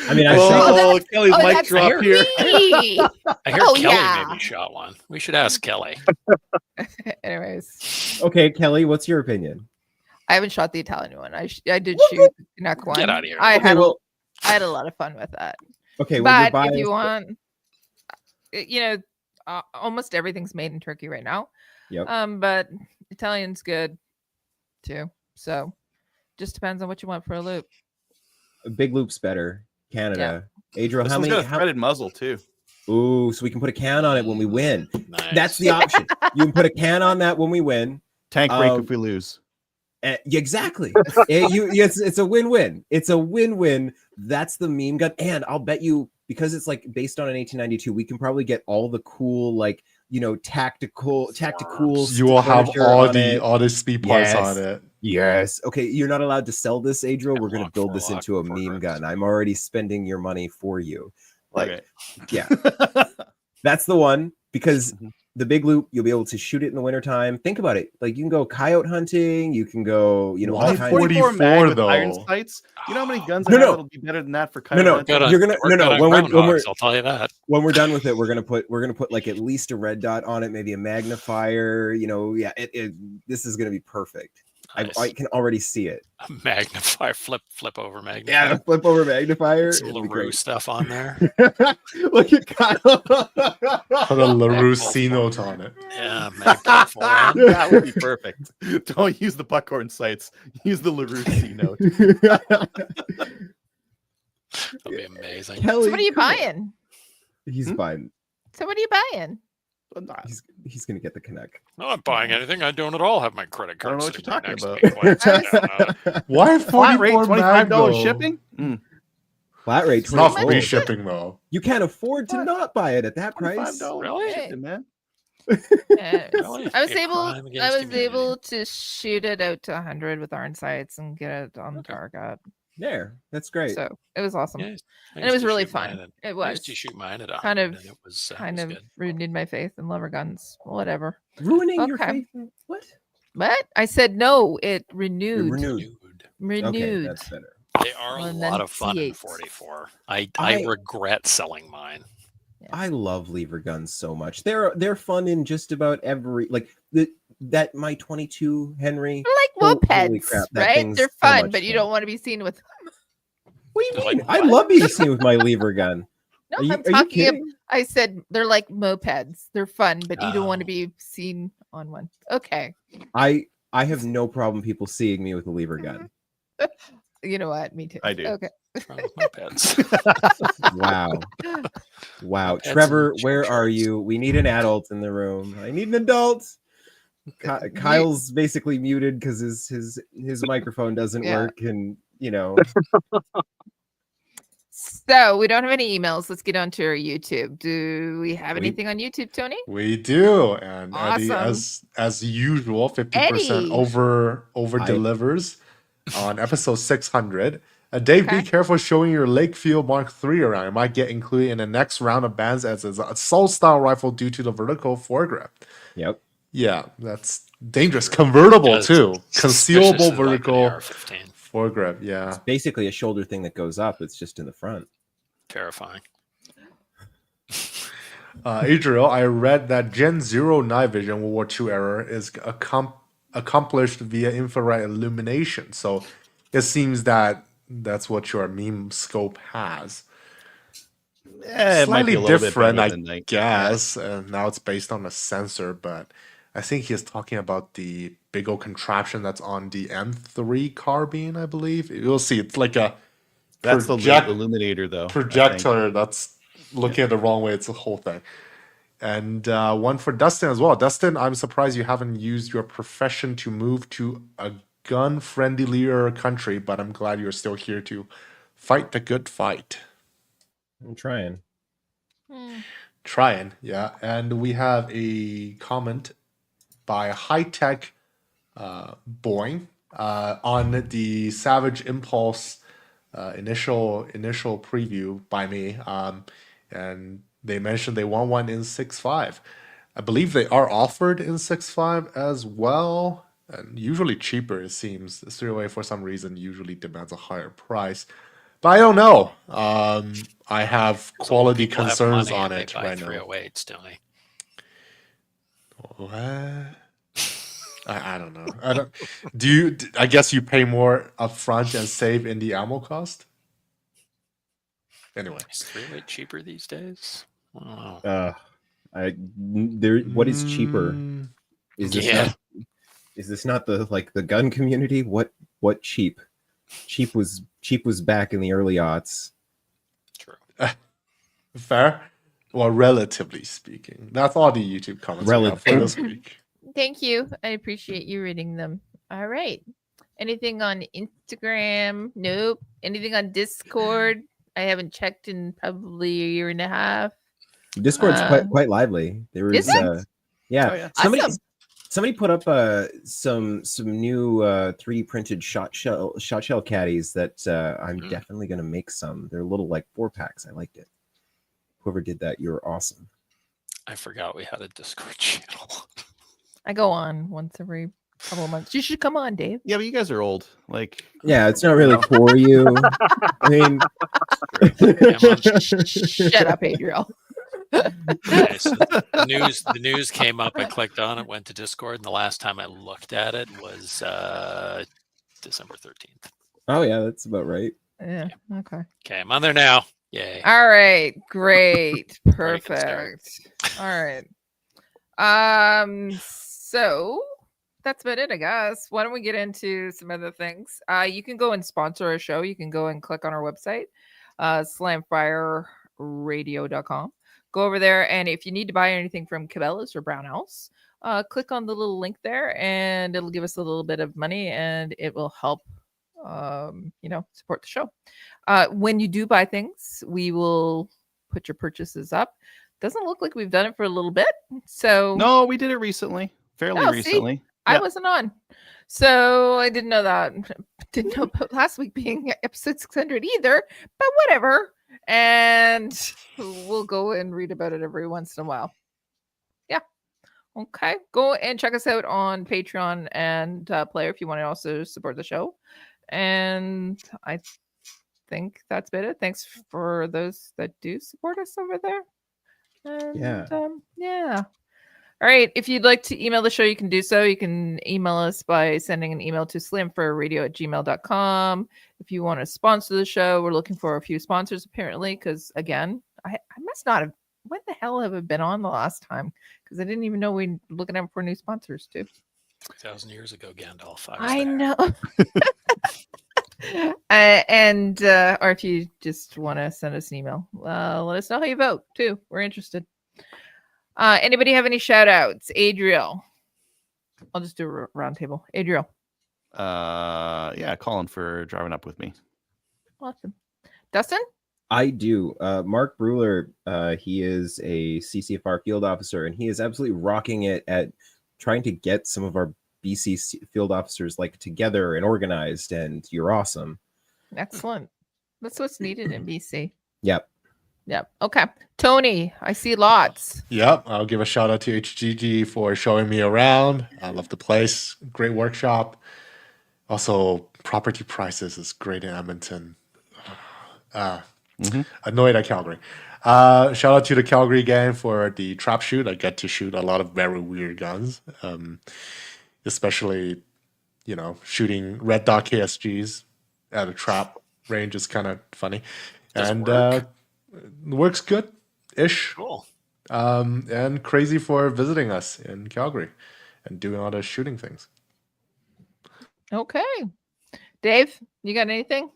I mean, I shot. Kelly's mic drop here. I hear Kelly yeah. maybe shot one. We should ask Kelly. Anyways, Okay, Kelly, what's your opinion? I haven't shot the Italian one. I did shoot the Canuck one. Get out of here. I had a lot of fun with that. Okay, well, but if you want, almost everything's made in Turkey right now. Yep. But Italian's good too. So just depends on what you want for a loop. Big loop's better. Canada. Adriel, This how one's many? got a threaded muzzle too. Ooh, so we can put a can on it when we win. Nice. That's the option. You can put a can on that when we win. Tank break if we lose. Exactly. It's a win-win. It's a win-win. That's the meme gun. And I'll bet you, because it's like based on an 1892, we can probably get all the cool, like, tactical. You will have all the speed parts on it. Yes. Okay, you're not allowed to sell this, Adriel. We're going to build this into a meme gun. I'm already spending your money for you. Like, yeah. That's the one, because the big loop, you'll be able to shoot it in the wintertime. Think about it. Like, you can go coyote hunting. You can go, Why 44 mag with iron sights. You know how many guns I have that'll be better than that for coyote hunting? You're gonna when we're I'll tell you that. When we're done with it, we're gonna put like at least a red dot on it, maybe a magnifier. This is gonna be perfect. Nice. I can already see it. A magnifier, flip over magnifier. Yeah, flip over magnifier. Some LaRue stuff on there. Look at Kyle. Put a LaRue C note on it. Yeah, magnifier. That would be perfect. Don't use the buckhorn sights. Use the LaRue C note. That'll be amazing. Kelly, So what are you buying? He's buying. So what are you buying? He's gonna get the Connect. No, I'm not buying anything. I don't at all have my credit card. I don't know what you're talking about. Why Flat rate, 44 mag $25 though? shipping? Flat rate. It's not 24. free shipping though. You can't afford to not buy it at that price. $25 Really? shipping, man. Really? I was A able crime against humanity. to shoot it out to 100 with iron sights and get it on the target. There, that's great. So it was awesome. Yeah, I And it used was to really shoot mine fun. at- It I was used to shoot mine at 100, kind of and it was good. renewed my faith in lover guns. Whatever. Ruining your Okay. faith. What? What? I said no, it renewed. Renewed. Renewed. Okay, that's better. They are a And lot then of fun in C8s. 44. I regret selling mine. I love lever guns so much. They're fun in just about every, like, that my 22 Henry. They're like Holy mopeds, crap, that right? thing's They're so fun, much but you fun. don't want to be seen with. What do you They're mean? like I what? love being seen with my lever gun. No, Are you, I'm are you talking. kidding? I said they're like mopeds. They're fun, but you don't want to Oh. be seen on one. Okay. I have no problem people seeing me with a lever gun. You know what? Me too. I do. Okay. What's wrong with mopeds? Wow. Wow. Mopeds and Trevor, gym where are shorts. you? We need an adult in the room. I need an adult. Kyle's basically muted because his microphone doesn't Yeah. work, and So we don't have any emails. Let's get on to our YouTube. Do we have anything on YouTube, Tony? We do, and Eddie, Awesome. as usual, 50% Eddie. over delivers on episode 600. Dave, be Okay. careful showing your Lakefield Mark III around. It might get included in the next round of bans as an assault style rifle due to the vertical foregrip. yep. Yeah, that's dangerous. Convertible Does- too. suspiciously Concealable like an vertical AR-15. foregrip. Yeah. It's basically a shoulder thing that goes up. It's just in the front. Terrifying. Adriel, I read that Gen 0 night vision World War II era is accomplished via infrared illumination. So it seems that that's what your meme scope has. It might be Slightly a little bit different, better I than night. Yeah. guess. And now it's based on a sensor, but I think he's talking about the big old contraption that's on the M3 carbine, I believe. You'll see. It's like a That's the project- illuminator, though. I think. projector that's looking at the wrong way. It's a whole thing. And one for Dustin as well. Dustin, I'm surprised you haven't used your profession to move to a gun-friendlier country, but I'm glad you're still here to fight the good fight. I'm trying. Trying, yeah. And we have a comment by High Tech Boing on the Savage Impulse initial preview by me, and they mentioned they want one in 6.5. I believe they are offered in 6.5 as well, and usually cheaper. It seems the 308 for some reason usually demands a higher price, but I don't know. I have quality People have concerns money on and it they buy right now. 308s, don't they? What? I don't know. I don't. Do you? I guess you pay more upfront and save in the ammo cost. Anyway, Is 308 cheaper these days? Oh. What is cheaper? Mm, Is this Yeah. not? Is this not the gun community? What cheap? Cheap was back in the early aughts. True. fair? Well, relatively speaking, that's all the YouTube comments we have for this week. Thank you. I appreciate you reading them. All right. Anything on Instagram? Nope. Anything on Discord? I haven't checked in probably a year and a half. Discord's quite lively. There was Is it? yeah. Oh, yeah. Awesome. Somebody put up some new 3D printed shot shell caddies that I'm definitely gonna make some. They're little like 4-packs. I liked it. Whoever did that, you're awesome. I forgot we had a Discord channel. I go on once every couple of months. You should come on, Dave. Yeah, but you guys are old. Like, Yeah, it's not really for you. I mean, Shut up, Adriel. Okay, so the news came up. I clicked on it, went to Discord, and the last time I looked at it was December 13th. oh yeah, that's about right. Yeah. Okay. Okay, I'm on there now. Yay. All right. Great. Ready to start. Perfect. All right. So that's about it, I guess. Why don't we get into some other things? You can go and sponsor our show. You can go and click on our website, slamfireradio.com. Go over there, and if you need to buy anything from Cabela's or Brown House, click on the little link there, and it'll give us a little bit of money, and it will help, support the show. When you do buy things, we will put your purchases up. Doesn't look like we've done it for a little bit, so no, we did it recently, fairly Oh, see? recently. I Yeah. wasn't on, so I didn't know that. Didn't know about last week being episode 600 either, but whatever. And we'll go and read about it every once in a while. Yeah. Okay. Go and check us out on Patreon and Player if you want to also support the show. And I think that's about it. Thanks for those that do support us over there. And, Yeah. yeah. All right. If you'd like to email the show, you can do so. You can email us by sending an email to slamfireradio@gmail.com. If you want to sponsor the show, we're looking for a few sponsors apparently, because again, I must not have. When the hell have I been on the last time? Because I didn't even know we were looking out for new sponsors too. 2,000 years ago, Gandalf. I there. know. Or if you just want to send us an email, let us know how you vote too. We're interested. Anybody have any shout outs? Adriel. I'll just do a round table. Adriel. Yeah, Colin for driving up with me. Awesome. Dustin? I do. Mark Bruler, he is a CCFR field officer, and he is absolutely rocking it at trying to get some of our BC field officers like together and organized, and you're awesome. Excellent. That's what's needed in BC. Yep. Okay. Tony, I see lots. Yep, I'll give a shout out to HGG for showing me around. I love the place. Great workshop. Also, property prices is great in Edmonton. Annoyed at Calgary. Shout out to the Calgary gang for the trap shoot. I get to shoot a lot of very weird guns, especially, shooting red dot KSGs at a trap range is kind of funny. Does it And work? works good-ish. Cool. And crazy for visiting us in Calgary and doing all the shooting things. Okay. Dave, you got anything?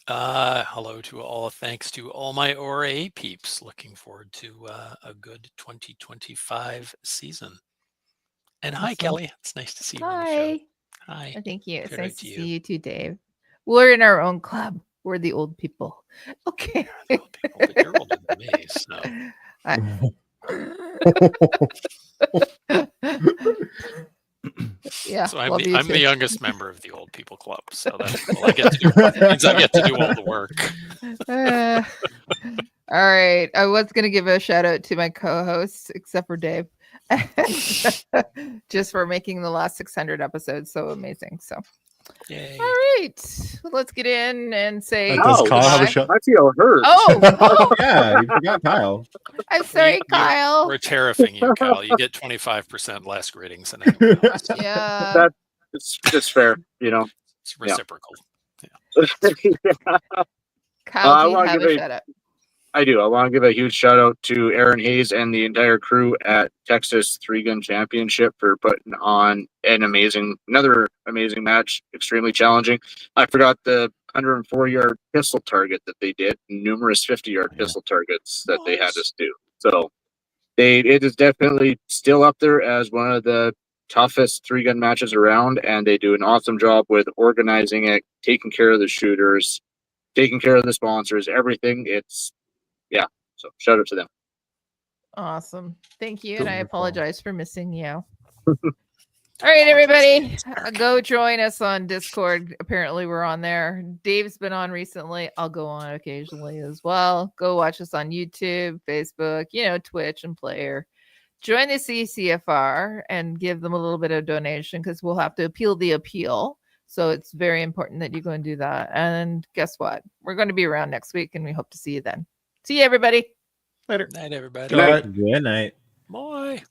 Hello to all. Thanks to all my ORA peeps. Looking forward to a good 2025 season. And hi, Awesome. Kelly. It's nice to see you on the show. Hi. Thank you. It's Shout nice out to to see you. you too, Dave. We're in our own club. We're the old people. Okay. Old people, but you're older than me, so. Yeah. So I'm love you I'm too. the youngest member of the old people club. So that's all I get to do. Means I get to do all the work. All right. I was going to give a shout out to my co-hosts, except for Dave, just for making the last 600 episodes so amazing. So, Yay. all right. Let's get in and say. Does Kyle have a goodbye. shout? I feel hurt. Oh, Yeah, you forgot Kyle. I'm sorry, Kyle. We're tariffing you, Kyle. You get 25% less ratings than anyone else. Yeah. It's fair, It's reciprocal. Kyle, I do you wanna have give a a- shout out? I do. I want to give a huge shout out to Aaron Hayes and the entire crew at Texas 3-Gun Championship for putting on another amazing match. Extremely challenging. I forgot the 104-yard pistol target that they did, numerous 50-yard pistol targets that they had us do. So it is definitely still up there as one of the toughest 3-gun matches around, and they do an awesome job with organizing it, taking care of the shooters, taking care of the sponsors, everything. So shout out to them. Awesome. Thank you. And I Wonderful. apologize for missing you. All right, everybody, go join us on Discord. Apparently, we're on there. Dave's been on recently. I'll go on occasionally as well. Go watch us on YouTube, Facebook, Twitch, and Player. Join the CCFR and give them a little bit of donation because we'll have to appeal the appeal. So it's very important that you go and do that. And guess what? We're going to be around next week, and we hope to see you then. See you, everybody. Later. Good night, everybody. Good night. Good night. Bye.